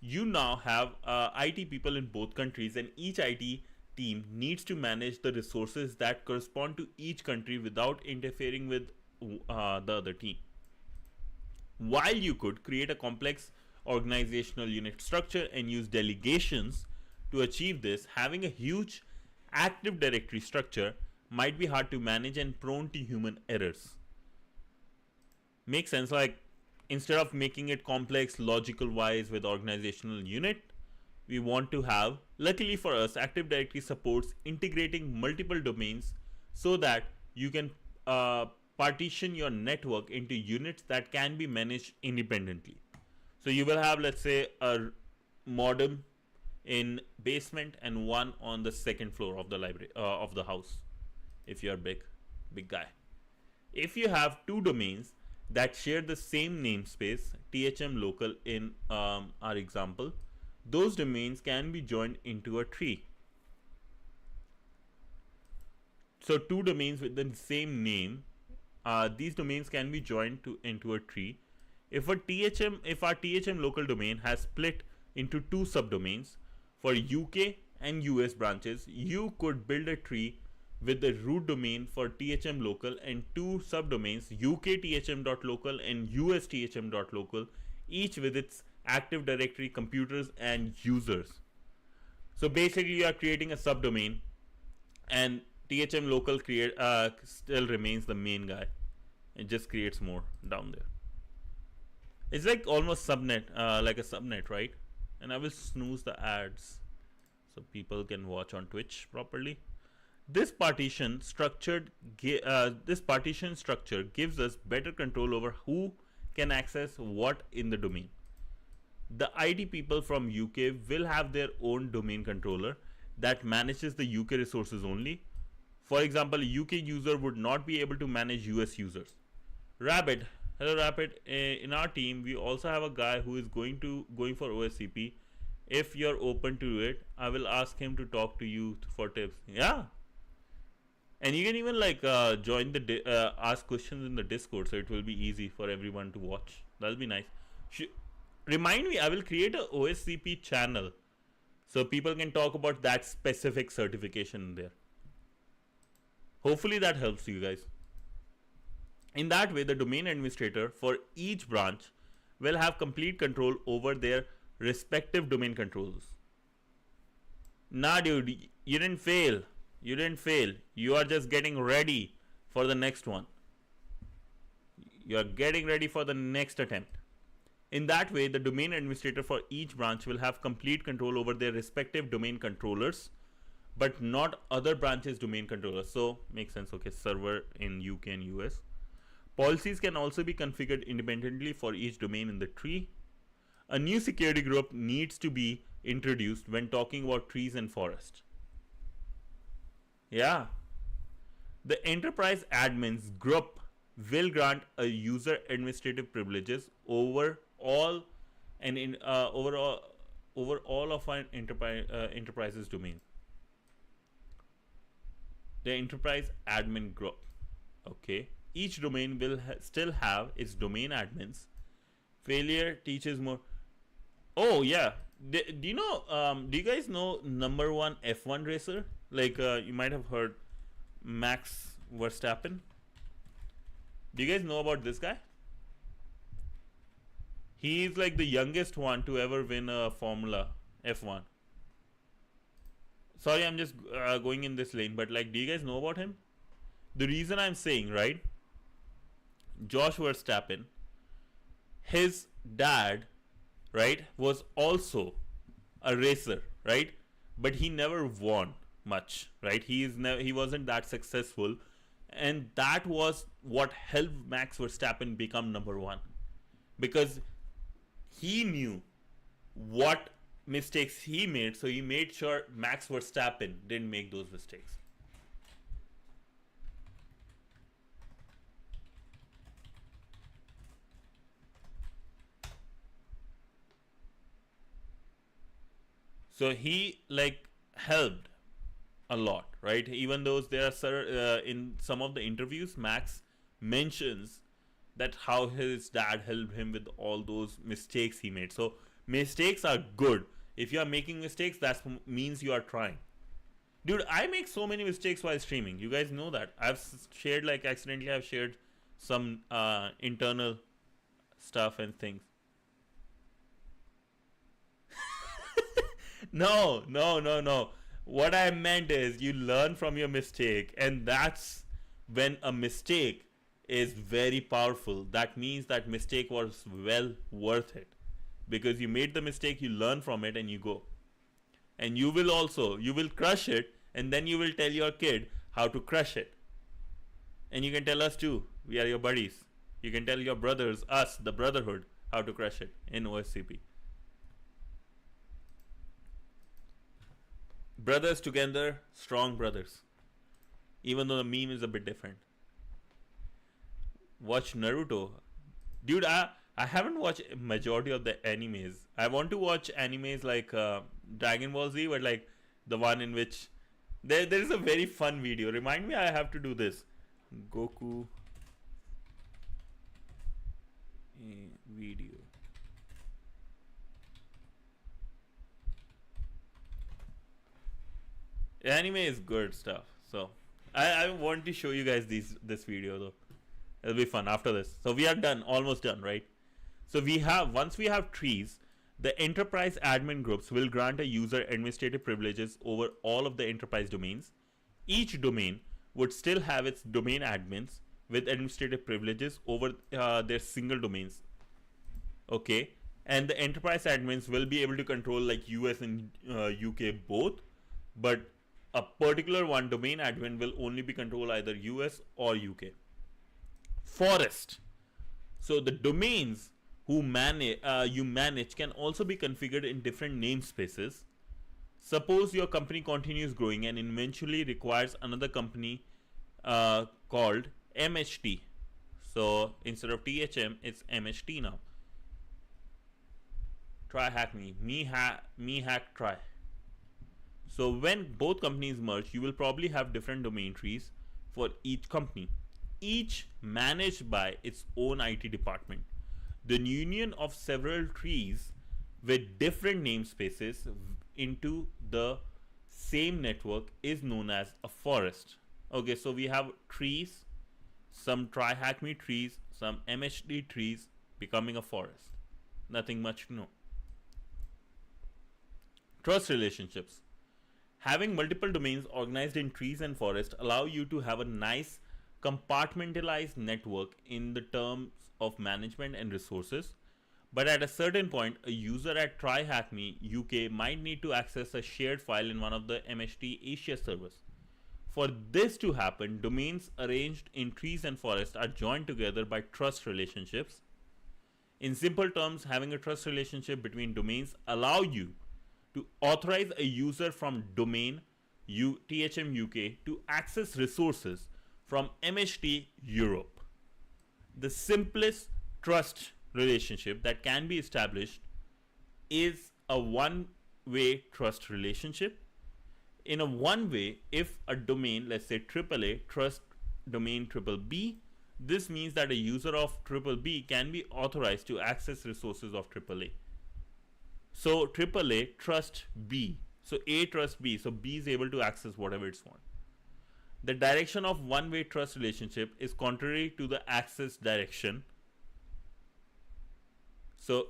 you now have IT people in both countries, and each IT team needs to manage the resources that correspond to each country without interfering with the other team. While you could create a complex organizational unit structure and use delegations to achieve this, having a huge Active Directory structure might be hard to manage and prone to human errors. Makes sense? Like, instead of making it complex logical wise with organizational unit, we want to have, luckily for us, Active Directory supports integrating multiple domains so that you can partition your network into units that can be managed independently. So you will have, let's say, a modem in basement and one on the second floor of the library of the house, if you are big guy. If you have two domains that share the same namespace, THM local in our example, those domains can be joined into a tree. So two domains with the same name, these domains can be joined into a tree. If our THM local domain has split into two subdomains for UK and US branches, you could build a tree with the root domain for THM local and two subdomains, UKTHM.local and USTHM.local, each with its Active Directory computers and users. So basically you are creating a subdomain, and THM local still remains the main guy. It just creates more down there. It's like almost subnet, like a subnet, right? And I will snooze the ads so people can watch on Twitch properly. This partition structure gives us better control over who can access what in the domain. The IT people from UK will have their own domain controller that manages the UK resources only. For example, a UK user would not be able to manage US users. Rabbit, hello Rabbit. In our team, we also have a guy who is going for OSCP. If you're open to it, I will ask him to talk to you for tips. Yeah. And you can even like join the ask questions in the Discord, so it will be easy for everyone to watch. That'll be nice. Remind me, I will create a OSCP channel So people can talk about that specific certification there. Hopefully that helps you guys. In that way, the domain administrator for each branch will have complete control over their respective domain controls. Nah, dude, you didn't fail. You didn't fail. You are just getting ready for the next one. You are getting ready for the next attempt. In that way, the domain administrator for each branch will have complete control over their respective domain controllers, but not other branches' domain controllers. So, makes sense. Okay, server in UK and US. Policies can also be configured independently for each domain in the tree. A new security group needs to be introduced when talking about trees and forest. Yeah. The enterprise admins group will grant a user administrative privileges over all and in over all of an enterprise's domain. The enterprise admin group. Okay. Each domain will still have its domain admins. Failure teaches more. Oh yeah. Do you know? Do you guys know number one F1 racer? Like you might have heard Max Verstappen. Do you guys know about this guy? He's like the youngest one to ever win a Formula F1. Sorry, I'm just going in this lane, but like, do you guys know about him? The reason I'm saying, right? Josh Verstappen, his dad, right, was also a racer, right? But he never won much, right? He wasn't that successful, and that was what helped Max Verstappen become number one, because he knew what mistakes he made, so he made sure Max Verstappen didn't make those mistakes. So he like helped a lot, right? Even though there are in some of the interviews, Max mentions that how his dad helped him with all those mistakes he made. So mistakes are good. If you are making mistakes, that means you are trying. Dude, I make so many mistakes while streaming. You guys know that. I've shared, like, accidentally I've shared some internal stuff and things. No. What I meant is you learn from your mistake, and that's when a mistake is very powerful. That means that mistake was well worth it, because you made the mistake, you learn from it, and you go. And you will crush it, and then you will tell your kid how to crush it. And you can tell us too. We are your buddies. You can tell your brothers, us, the brotherhood, how to crush it in OSCP. Brothers together, strong brothers. Even though the meme is a bit different. Watch Naruto. Dude, I haven't watched majority of the animes. I want to watch animes like Dragon Ball Z, but like the one in which there is a very fun video. Remind me, I have to do this. Goku video. Anime is good stuff. So I want to show you guys this video though. It'll be fun after this. So we are done, almost done, right? So once we have trees, the enterprise admin groups will grant a user administrative privileges over all of the enterprise domains. Each domain would still have its domain admins with administrative privileges over their single domains. Okay, and the enterprise admins will be able to control like US and UK both, but a particular one domain admin will only be control either US or UK. Forest. So the domains you manage can also be configured in different namespaces. Suppose your company continues growing and eventually requires another company called MHT. So instead of THM, it's MHT now. Try hack me hack try. So when both companies merge, you will probably have different domain trees for each company, each managed by its own IT department. The union of several trees with different namespaces into the same network is known as a forest. Okay, so we have trees, some trihackme trees, some MHD trees becoming a forest. Nothing much to know. Trust relationships. Having multiple domains organized in trees and forests allow you to have a nice compartmentalized network in the terms of management and resources. But at a certain point, a user at TryHackMe UK might need to access a shared file in one of the MHT Asia servers. For this to happen, domains arranged in trees and forests are joined together by trust relationships. In simple terms, having a trust relationship between domains allow you to authorize a user from domain THM UK to access resources from MHT Europe. The simplest trust relationship that can be established is a one-way trust relationship. In a one-way, if a domain, let's say AAA, trust domain BBB, this means that a user of BBB can be authorized to access resources of AAA. So AAA trust B. So A trusts B. So B is able to access whatever it's want. The direction of one-way trust relationship is contrary to the access direction. So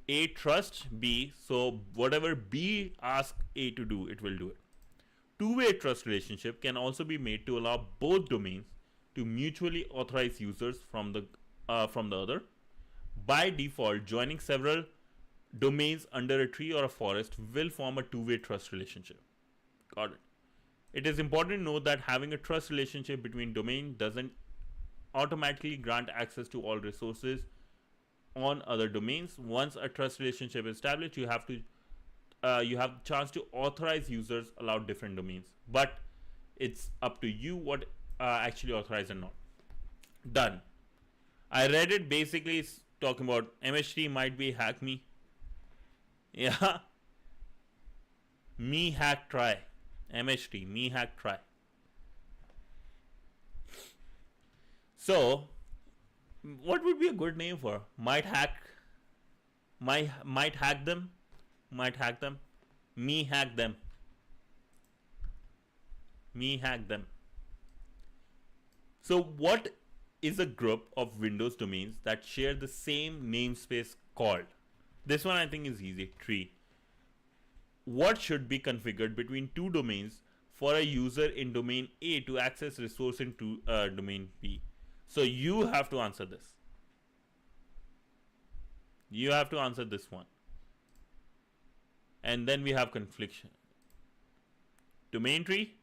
A trusts B. So whatever B asks A to do, it will do it. Two-way trust relationship can also be made to allow both domains to mutually authorize users from the other. By default, joining several domains under a tree or a forest will form a two-way trust relationship. Got it. It is important to note that having a trust relationship between domains doesn't automatically grant access to all resources on other domains. Once a trust relationship is established, you have the chance to authorize users allowed different domains, but it's up to you what actually authorized or not. Done. I read it. Basically it's talking about MHT might be hack me. Yeah. Me hack try. MHT me hack try. So what would be a good name for might hack them, might hack them, me hack them, me hack them. So what is a group of Windows domains that share the same namespace called? This one I think is easy. Tree. What should be configured between two domains for a user in domain A to access resource in domain B? So you have to answer this. You have to answer this one. And then we have confliction. Domain tree.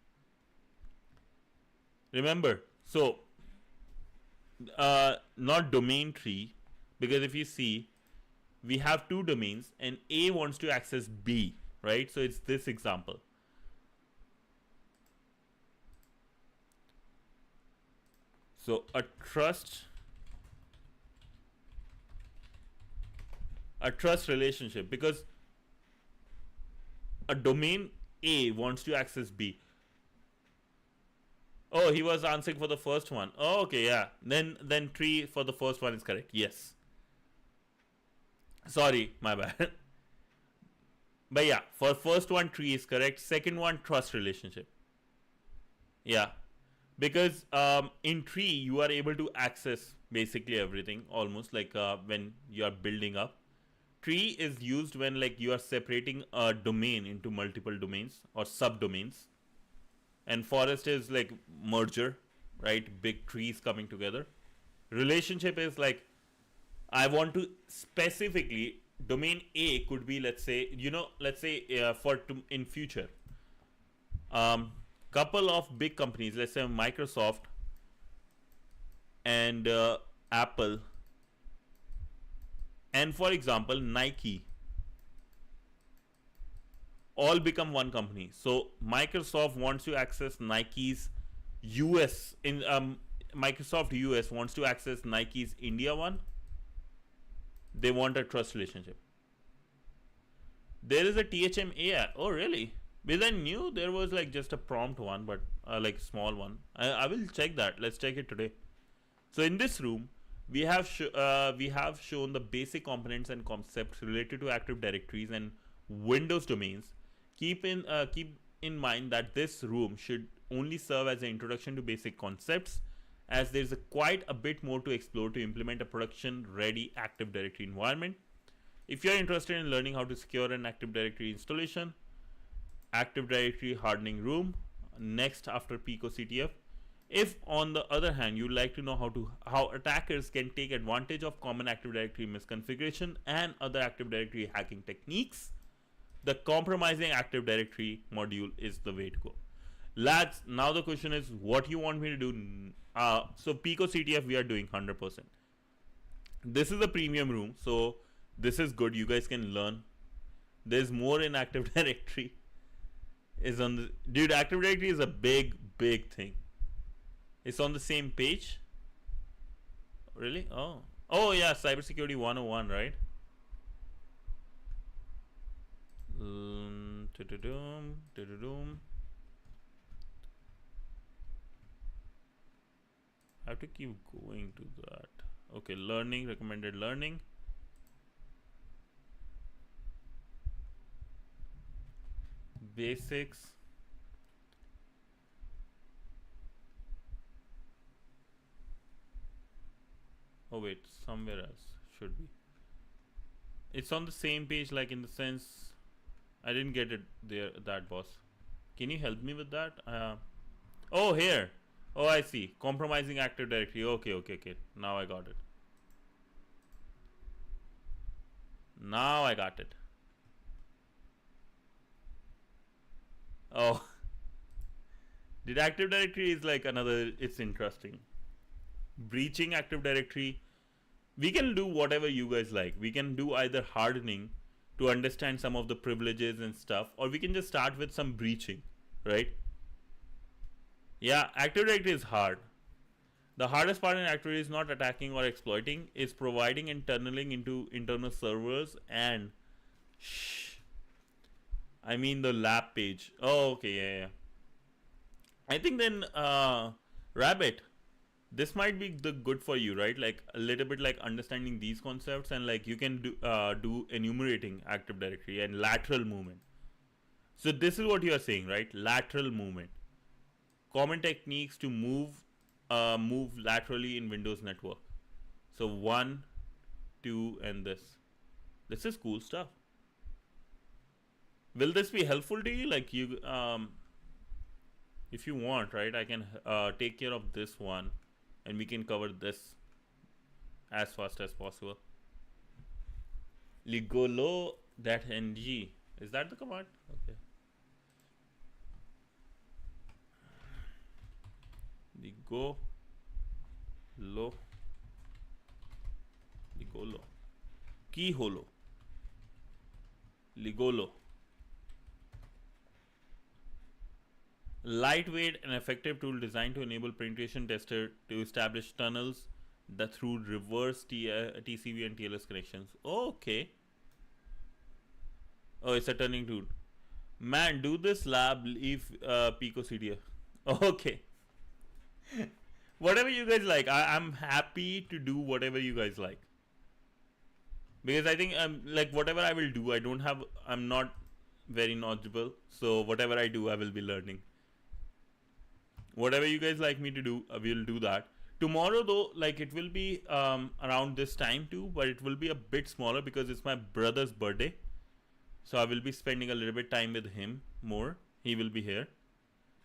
Remember, so not domain tree, because if you see, we have two domains and A wants to access B, right? So it's this example. So a trust relationship, because a domain A wants to access B. Oh, he was answering for the first one. Oh, okay, yeah. Then tree for the first one is correct. Yes. Sorry, my bad. But yeah, for first one tree is correct. Second one trust relationship. Yeah. Because in tree you are able to access basically everything, almost like when you are building up. Tree is used when like you are separating a domain into multiple domains or subdomains. And forest is like merger, right? Big trees coming together. Relationship is like I want to specifically domain A could be, let's say, in future, couple of big companies, let's say Microsoft and Apple, and for example Nike, all become one company. So Microsoft wants to access Nike's US in Microsoft US wants to access Nike's India one. They want a trust relationship. There is a THMA. Oh really? Because I knew there was like just a prompt one, but like small one. I will check that. Let's check it today. So in this room, we have shown the basic components and concepts related to Active Directories and Windows domains, Keep in mind that this room should only serve as an introduction to basic concepts, as there's quite a bit more to explore to implement a production ready Active Directory environment. If you're interested in learning how to secure an Active Directory installation, Active Directory hardening room next after Pico CTF. If on the other hand you'd like to know how attackers can take advantage of common Active Directory misconfiguration and other Active Directory hacking techniques, the compromising Active Directory module is the way to go. Lads, now the question is what you want me to do. So Pico CTF we are doing 100%. This is a premium room, so this is good. You guys can learn. There's more in Active Directory. Is on the dude. Active Directory is a big thing. It's on the same page. Really? Oh yeah, cybersecurity 101, right? I have to keep going to that. Okay, learning, recommended learning. Basics. Oh wait, somewhere else should be. It's on the same page, like in the sense I didn't get it there, that boss. Can you help me with that? Oh, here. Oh, I see. Compromising Active Directory. Okay. Now I got it. Now I got it. Oh. Did Active Directory is like another, it's interesting. Breaching Active Directory. We can do whatever you guys like. We can do either hardening to understand some of the privileges and stuff, or we can just start with some breaching, right? Yeah, Active Directory is hard. The hardest part in Active Directory is not attacking or exploiting, it's providing and tunneling into internal servers and I mean the lab page. Oh, okay, yeah. I think then Rabbit, this might be the good for you, right? Like a little bit like understanding these concepts, and like you can do enumerating Active Directory and lateral movement. So this is what you are saying, right? Lateral movement. Common techniques to move laterally in Windows network. So 1, 2, and this. This is cool stuff. Will this be helpful to you? Like you, if you want, right? I can take care of this one, and we can cover this as fast as possible. Ligolo that ng. Is that the command? Okay. Ligolo. Keyholo. Ligolo. Lightweight and effective tool designed to enable penetration tester to establish tunnels that through reverse TCP and TLS connections. Okay. Oh, it's a turning tool. Man, do this lab, leave Pico CDF. Okay. Whatever you guys like. I'm happy to do whatever you guys like. Because I think like whatever I will do, I'm not very knowledgeable. So whatever I do, I will be learning. Whatever you guys like me to do, we'll do that. Tomorrow though, like it will be around this time too, but it will be a bit smaller because it's my brother's birthday. So I will be spending a little bit time with him more. He will be here.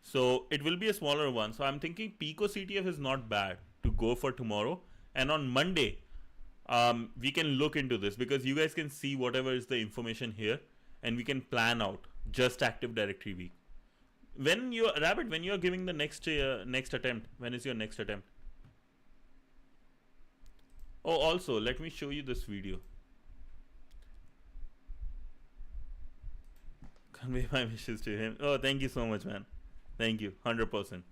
So it will be a smaller one. So I'm thinking Pico CTF is not bad to go for tomorrow. And on Monday, we can look into this because you guys can see whatever is the information here, and we can plan out just Active Directory week. When you Rabbit, when you are giving the next attempt, when is your next attempt? Oh, also let me show you this video. Convey my wishes to him. Oh, thank you so much, man. Thank you, 100%.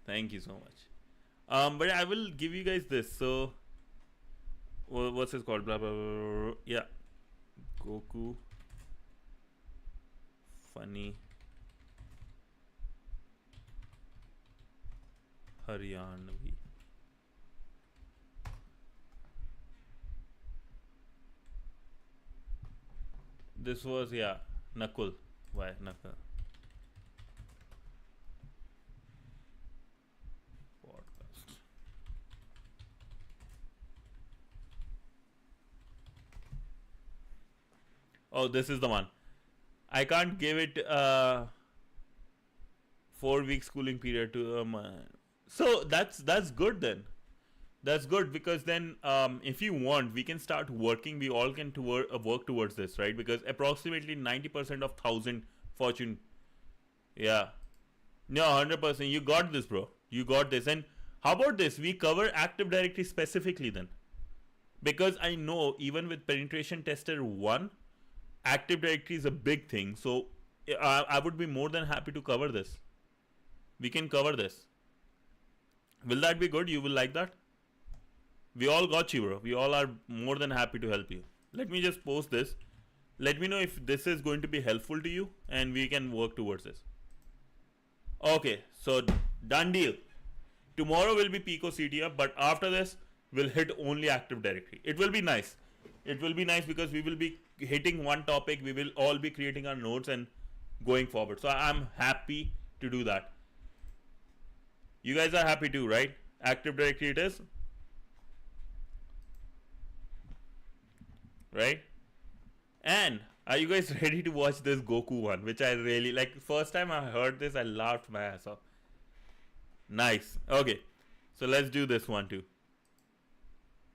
Thank you so much. But I will give you guys this. So, what's this called? Blah blah blah. Blah. Yeah, Goku. Funny Haryanvi. This was, yeah, Nakul. Why Nakul? Podcast. Oh, this is the one. I can't give it 4 week schooling period to so that's good then. That's good because then if you want, we can start working. We all can work towards this, right? Because approximately 90% of 1,000 Fortune, yeah, no, 100%. You got this, bro. You got this. And how about this? We cover Active Directory specifically then, because I know even with penetration tester 1, Active Directory is a big thing. So I would be more than happy to cover this. We can cover this. Will that be good? You will like that? We all got you, bro. We all are more than happy to help you. Let me just post this. Let me know if this is going to be helpful to you and we can work towards this. Okay, so done deal. Tomorrow will be Pico CTF, but after this, we'll hit only Active Directory. It will be nice. It will be nice because we will be hitting one topic. We will all be creating our notes and going forward. So I'm happy to do that. You guys are happy too, right? Active Directory it is. Right? And are you guys ready to watch this Goku one, which I really like? First time I heard this, I laughed my ass off. Nice. Okay, so let's do this one too.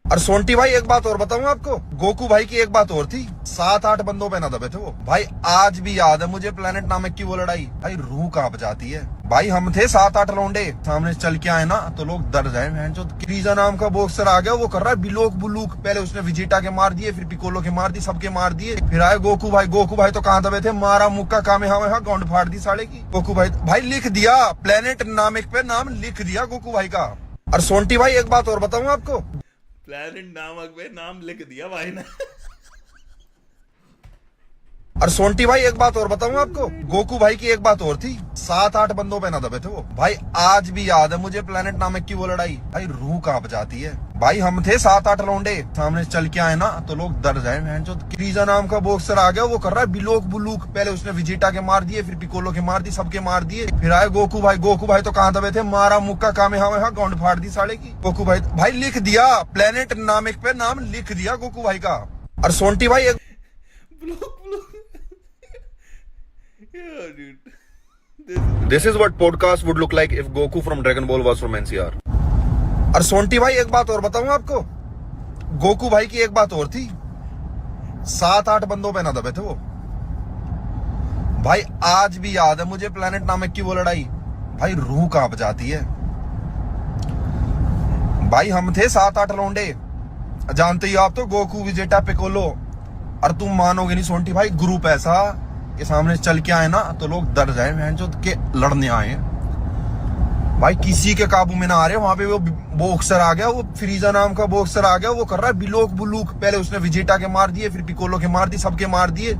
और सोंटी भाई एक बात और बताऊं आपको, Goku भाई की एक बात और थी, 7-8 बंदों पे ना दबे थे वो भाई। आज भी याद है मुझे प्लेनेट नामक की वो लड़ाई, भाई रूह कांप जाती है भाई। हम थे 7-8 लौंडे, सामने चल के आए ना तो लोग डर जाए। फ्रीजा नाम का बॉक्सर आ गया, वो कर रहा है बिलोक बुलूक। पहले उसने विजिटा के मार दिए, फिर पिकोलो के मार दिए, सबके मार दिए। फिर आए गोकू भाई। गोकू भाई तो कहाँ दबे थे, मारा मुक्का कामे हाँ गाउंड फाड़ दी साले की। गोकू भाई भाई लिख दिया प्लेनेट नामक पे, नाम लिख दिया गोकू भाई का। और सोंटी भाई एक बात और बताऊं आपको, प्लेनेट नामक पे नाम लिख दिया भाई ने। और सोंटी भाई एक बात और बताऊं आपको, गोकू भाई की एक बात और थी, 7-8 बंदों पे ना दबे थे वो भाई। आज भी याद है मुझे प्लेनेट नामक की वो लड़ाई, भाई रूह कांप जाती है भाई। हम थे 7-8 लौंडे, सामने चल के आए ना तो लोग डर जाए। फ्रीजा नाम का बॉक्सर आ गया, वो कर रहा है बिलोक बुलूक। पहले उसने विजिटा के मार दिए, फिर पिकोलो के मार दिए, सबके मार दिए। फिर आए गोकू भाई। गोकू भाई तो कहाँ दबे थे, मारा मुक्का कामे हाँ गाउंड फाड़ दी साले की। गोकू भाई भाई लिख दिया प्लेनेट नामक पे, नाम लिख दिया गोकू भाई का। और सोंटी भाई एक Yeah, dude. This is what podcast would look like if Goku from Dragon Ball was from NCR. और सोंटी भाई एक बात और बताऊं आपको, गोकू भाई की एक बात और थी, 7-8 बंदों पे ना दबे थे वो भाई। आज भी याद है मुझे प्लेनेट नामक की वो लड़ाई, भाई रूह कांप जाती है भाई। हम थे 7-8 लौंडे, जानते ही आप तो, गोकू विजेटा पिकोलो। और तुम मानोगे नहीं सोंटी भाई, ग्रुप ऐसा के सामने चल के आए ना तो लोग डर जाए के लड़ने आए भाई। किसी के काबू में ना आ रहे। वहां पे वो बॉक्सर आ गया, वो फ्रीजा नाम का बॉक्सर आ गया, वो कर रहा है बिलोक बुलूक। पहले उसने विजिटा के मार दिए, फिर पिकोलो के मार दिए, सबके मार दिए।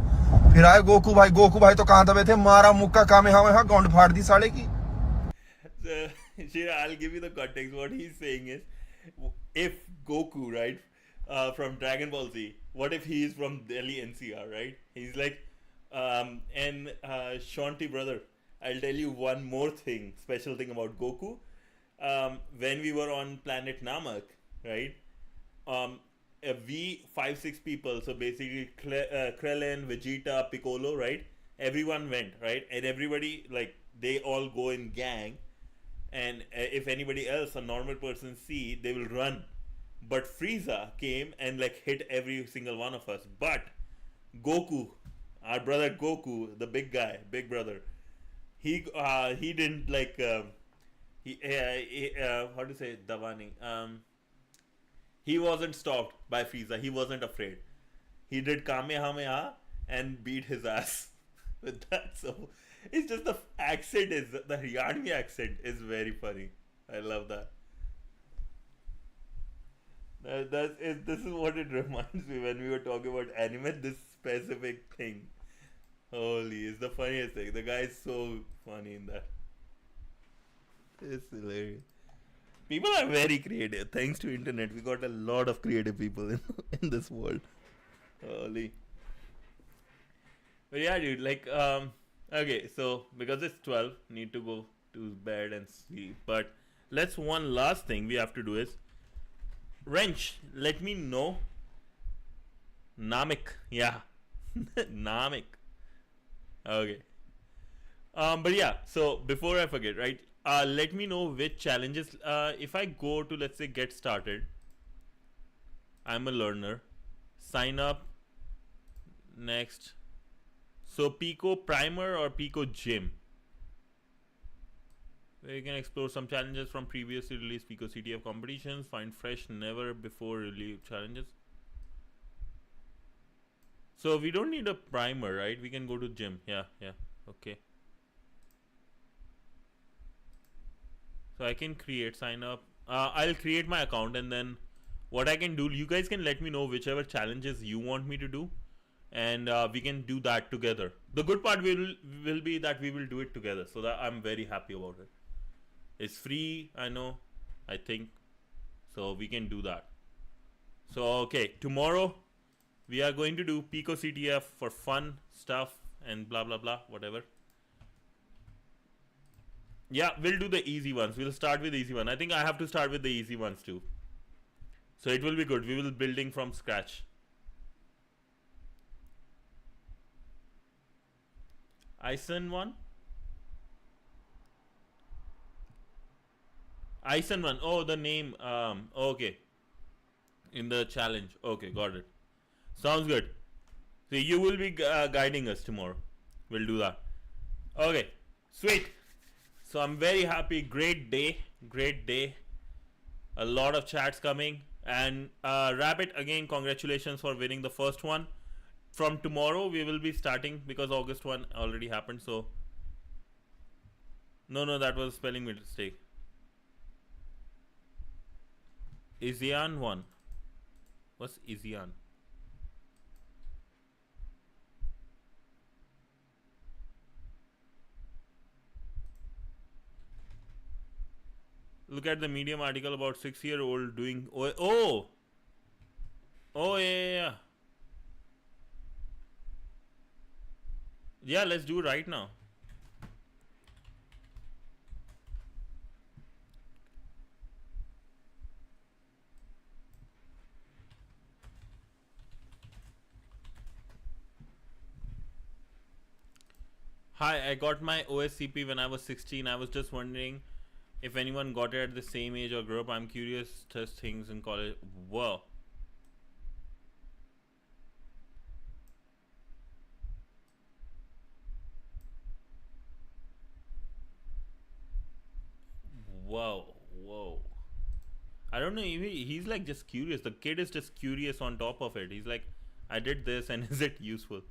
फिर आए गोकू भाई। गोकू भाई तो कहाँ दबे थे, मारा मुक्का कामे हाँ गाउंड फाड़ दी साले की। I'll give you the context. What he's saying is, if Goku, right, from Dragon Ball Z, what if he is from Delhi NCR, right? He's like, and Shanti brother, I'll tell you one more thing, special thing about Goku. When we were on planet Namak, right? We 5-6 people, so basically Krillin, Vegeta, Piccolo, right? Everyone went, right? And everybody, like, they all go in gang. And if anybody else, a normal person, see, they will run. But Frieza came and like hit every single one of us. But Goku, our brother Goku, the big guy, big brother, he didn't like how to say Davani. He wasn't stopped by Frieza. He wasn't afraid. He did Kamehameha and beat his ass with that. So it's just the accent is, the Yarnmi accent is very funny. I love that. This is what it reminds me when we were talking about anime, this specific thing. Holy, it's the funniest thing. The guy is so funny in that. It's hilarious. People are very creative. Thanks to internet, we got a lot of creative people in this world. Holy. But yeah, dude, like, okay, so because it's 12, need to go to bed and sleep. But let's one last thing we have to do is Wrench. Let me know Namik. Yeah, Namik. Okay. But yeah, so before I forget, right? Let me know which challenges. If I go to, let's say, get started, I'm a learner. Sign up. Next. So Pico Primer or Pico Gym, where you can explore some challenges from previously released Pico CTF competitions. Find fresh, never before released challenges. So we don't need a primer, right? We can go to gym. Yeah, yeah. Okay. So I can create, sign up. I'll create my account, and then what I can do, you guys can let me know whichever challenges you want me to do, and we can do that together. The good part will be that we will do it together, so that I'm very happy about it. It's free, I know, I think, so we can do that. So okay, tomorrow we are going to do Pico CTF for fun stuff and blah blah blah, whatever. Yeah, we'll do the easy ones. We'll start with easy one. I think I have to start with the easy ones too. So it will be good. We will building from scratch. Ison one. Ison one. Oh, the name. Okay. In the challenge. Okay, got it. Sounds good. So you will be guiding us tomorrow. We'll do that. Okay. Sweet. So I'm very happy. Great day. Great day. A lot of chats coming. And Rabbit, again, congratulations for winning the first one. From tomorrow, we will be starting because August 1 already happened. So, no, that was a spelling mistake. Izian 1. What's Izian? Look at the Medium article about 6-year-old doing. Oh, yeah. Yeah, let's do it right now. Hi, I got my OSCP when I was 16. I was just wondering if anyone got it at the same age or group. I'm curious, test things in college. Whoa. Whoa. I don't know. He's like just curious. The kid is just curious on top of it. He's like, I did this, and is it useful?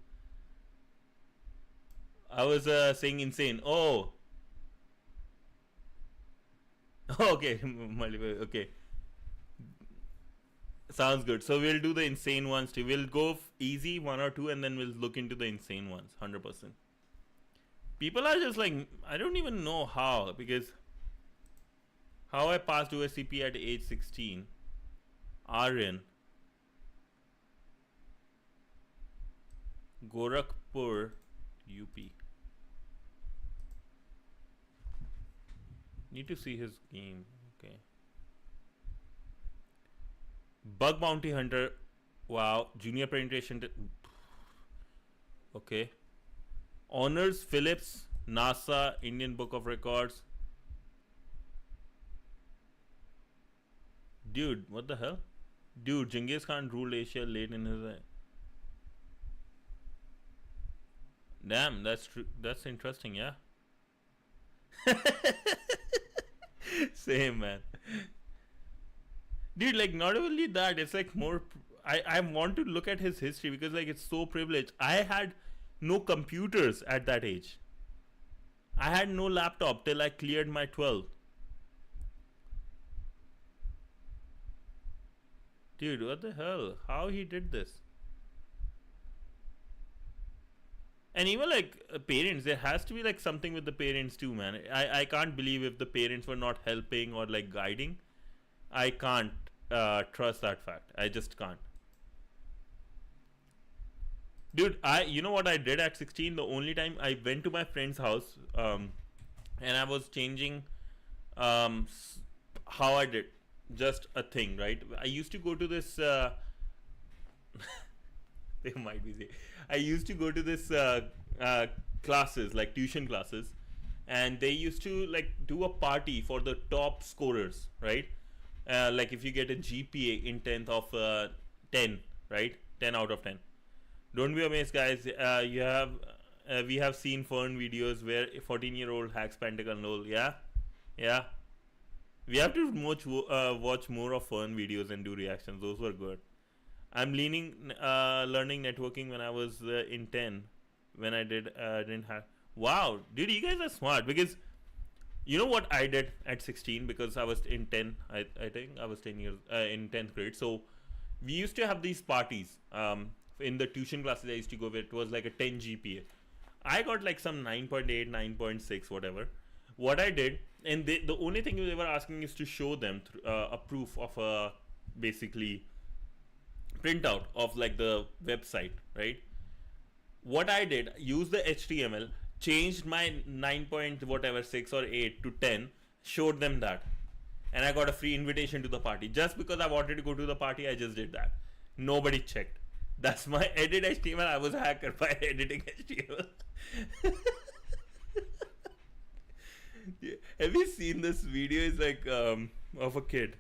I was saying insane. Oh. Okay. Okay. Sounds good. So we'll do the insane ones too. We'll go easy, one or two, and then we'll look into the insane ones. 100%. People are just like, I don't even know how, because how I passed OSCP at age 16. Aryan. Gorakhpur, UP. Need to see his game. Okay. Bug Bounty Hunter. Wow. Junior penetration. Okay. Honors Phillips. NASA. Indian Book of Records. Dude, what the hell? Dude, Genghis Khan ruled Asia late in his. Damn, that's true. That's interesting, yeah. Same, man. Dude, like, not only that, it's like more. I want to look at his history because, like, it's so privileged. I had no computers at that age. I had no laptop till I cleared my 12. Dude, what the hell? How he did this? And even like parents, there has to be like something with the parents too, man. I can't believe if the parents were not helping or like guiding. I can't trust that fact. I just can't. Dude, you know what I did at 16? The only time I went to my friend's house, and I was changing, how I did just a thing, right? I used to go to this. They might be saying, I used to go to this classes, like tuition classes, and they used to like do a party for the top scorers, right? Like if you get a GPA in 10th of 10, right? 10 out of 10. Don't be amazed, guys. We have seen fun videos where a 14-year-old hacks Pentagon lol. Yeah, yeah. We have to watch more of fun videos and do reactions. Those were good. I'm learning networking when I was in 10. When I didn't have. Wow, dude, you guys are smart, because you know what I did at 16, because I was in 10. I think I was 10 years in 10th grade. So we used to have these parties. In the tuition classes I used to go with, it was like a 10 GPA. I got like some 9.8, 9.6, whatever. What I did, and the only thing they were asking is to show them a proof of a basically printout of like the website, right? What I did, use the HTML, changed my 9 point whatever 6 or 8 to 10, showed them that, and I got a free invitation to the party just because I wanted to go to the party. I just did that. Nobody checked. That's my edit HTML. I was a hacker by editing HTML. Yeah. Have you seen this video? It's like of a kid.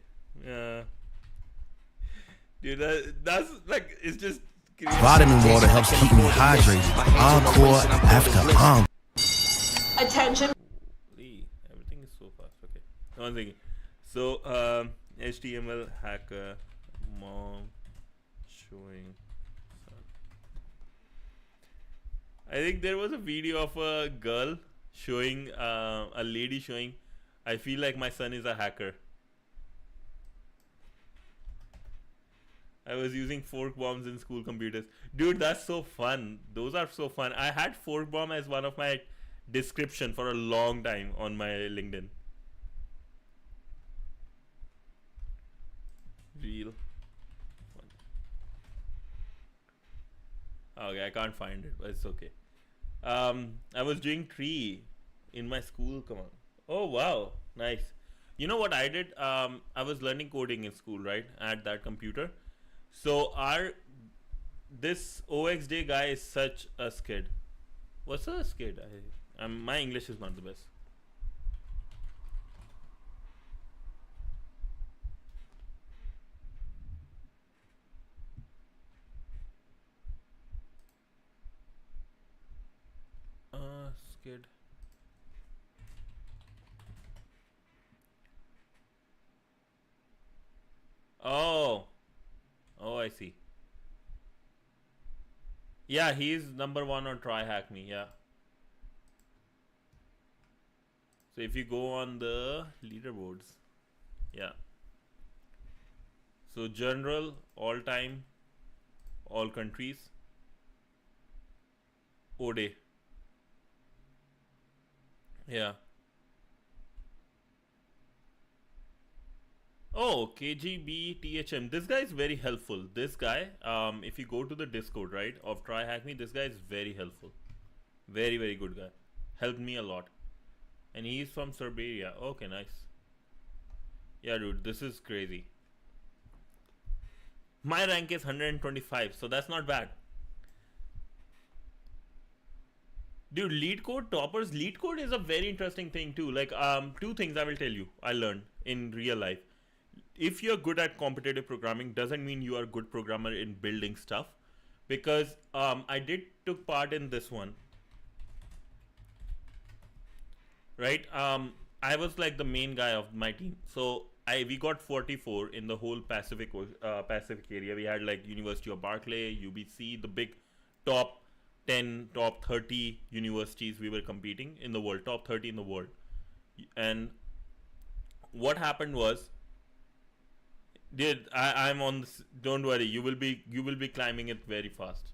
Dude, that's like, it's just vitamin water helps keep me hydrated. Encore after Attention. Everything is so fast. Okay. One second. So HTML hacker mom showing. I think there was a video of a girl showing a lady showing, I feel like my son is a hacker. I was using fork bombs in school computers. Dude, that's so fun. Those are so fun. I had fork bomb as one of my description for a long time on my LinkedIn. Real fun. Okay, I can't find it, but it's okay. I was doing tree in my school. Come on. Oh wow, nice. You know what I did? I was learning coding in school, right? At that computer. So this OXJ guy is such a skid. What's a skid? My English is not the best. Skid. Oh, I see. Yeah, he's number 1 on Try Hack Me. Yeah. So if you go on the leaderboards, yeah. So general, all time, all countries, ODE. Yeah. Oh, KGB THM. This guy is very helpful. This guy, if you go to the Discord, right, of Try Hack Me, this guy is very helpful. Very, very good guy. Helped me a lot. And he's from Siberia. Okay, nice. Yeah, dude, this is crazy. My rank is 125, so that's not bad. Dude, lead code toppers. Lead code is a very interesting thing too. Like, two things I will tell you I learned in real life. If you're good at competitive programming, doesn't mean you are a good programmer in building stuff. Because I took part in this one. Right? I was like the main guy of my team. So we got 44 in the whole Pacific area. We had like University of Berkeley, UBC, the big top 10, top 30 universities we were competing in the world, top 30 in the world. And what happened was, I'm on this, don't worry, you will be climbing it very fast.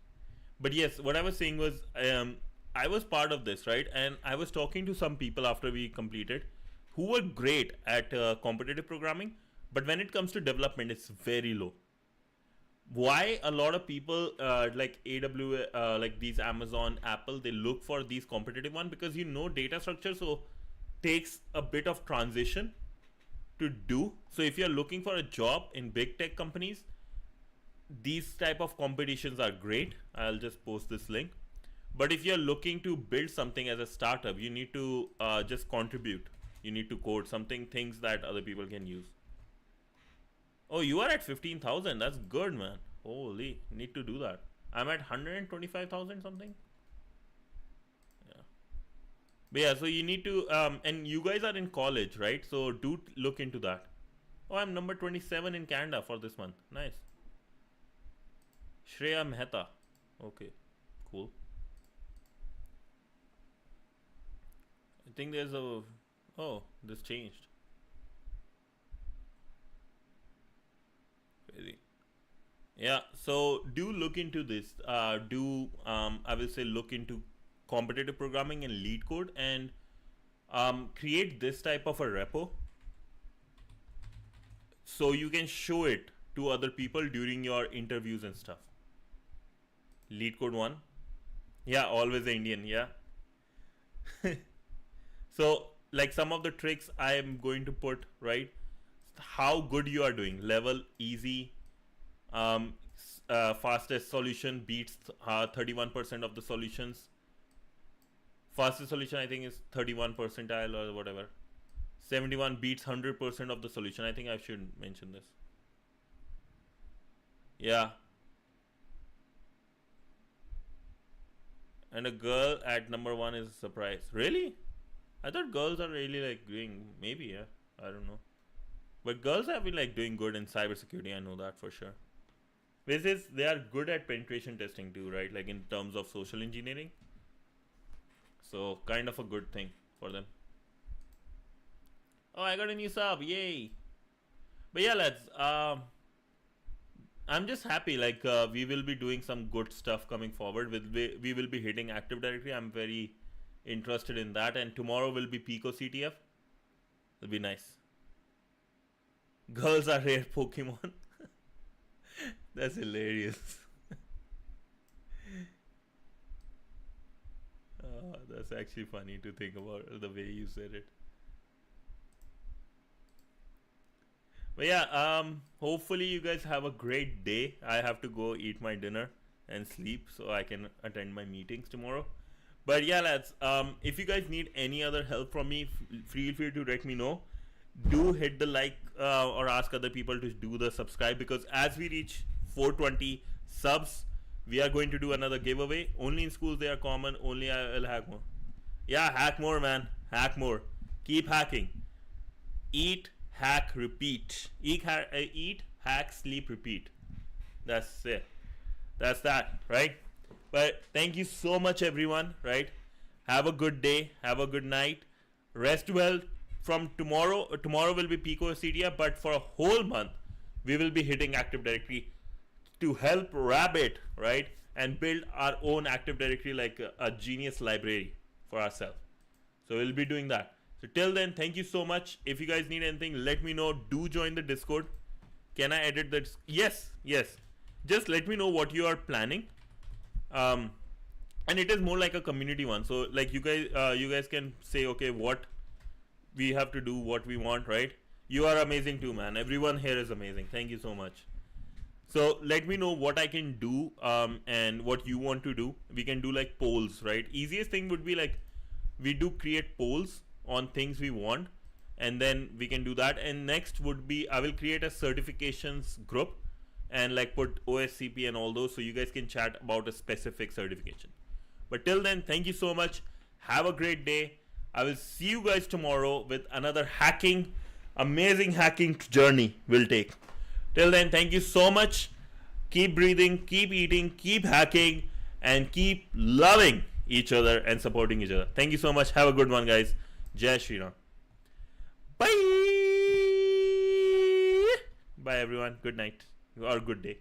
But yes, what I was saying was, I was part of this, right? And I was talking to some people after we completed who were great at competitive programming, but when it comes to development, it's very low. why a lot of people like AWS, like these Amazon, Apple, they look for these competitive one, because data structure, so takes a bit of transition to do. So if you're looking for a job in big tech companies, these type of competitions are great. I'll just post this link. But if you're looking to build something as a startup, you need to just contribute. You need to code something, things that other people can use. Oh, you are at 15,000. That's good, man. Holy, need to do that. I'm at 125,000 something. Yeah. But yeah, so you need to, and you guys are in college, right? So do look into that. Oh, I'm number 27 in Canada for this month. Nice. Shreya Mehta. Okay, cool. I think there's a... Oh, this changed. Crazy. Yeah, so do look into this. I will say, look into competitive programming and lead code, and create this type of a repo so you can show it to other people during your interviews and stuff. Lead code 1. Yeah, always Indian. Yeah. So like some of the tricks I am going to put, right? How good you are doing. Level, easy, fastest solution beats 31% of the solutions. Fastest solution I think is 31 percentile or whatever. 71 beats 100% of the solution. I think I should mention this. Yeah. And a girl at number 1 is a surprise. Really? I thought girls are really like doing, maybe, yeah. I don't know. But girls have been like doing good in cybersecurity. I know that for sure. This is, they are good at penetration testing too, right? Like in terms of social engineering. So kind of a good thing for them. Oh, I got a new sub. Yay. But yeah, lads. I'm just happy. Like we will be doing some good stuff coming forward. We will be hitting Active Directory. I'm very interested in that. And tomorrow will be Pico CTF. It'll be nice. Girls are rare Pokemon. That's hilarious. That's actually funny to think about the way you said it. But yeah, hopefully you guys have a great day. I have to go eat my dinner and sleep so I can attend my meetings tomorrow. But yeah, lads, if you guys need any other help from me, feel free to let me know. Do hit the like or ask other people to do the subscribe, because as we reach 420 subs, we are going to do another giveaway. Only in schools they are common. Only I will hack more. Yeah, hack more, man. Hack more. Keep hacking. Eat, hack, repeat. Eat, hack, sleep, repeat. That's it. That's that, right? But thank you so much, everyone, right? Have a good day. Have a good night. Rest well. From tomorrow will be Pico CTF, but for a whole month, we will be hitting Active Directory to help Rabbit, right? And build our own Active Directory, like a genius library for ourselves. So we'll be doing that. So till then, thank you so much. If you guys need anything, let me know. Do join the Discord. Can I edit that? Yes. Just let me know what you are planning. And it is more like a community one. So like you guys can say, okay, what we have to do, what we want, right? You are amazing too, man. Everyone here is amazing. Thank you so much. So let me know what I can do, and what you want to do. We can do like polls, right? Easiest thing would be like we do create polls on things we want, and then we can do that. And next would be I will create a certifications group and like put OSCP and all those, so you guys can chat about a specific certification. But till then, thank you so much. Have a great day. I will see you guys tomorrow with another amazing hacking journey we'll take. Till then, thank you so much. Keep breathing, keep eating, keep hacking, and keep loving each other and supporting each other. Thank you so much. Have a good one, guys. Jai Shri Ram. Bye. Bye, everyone. Good night or good day.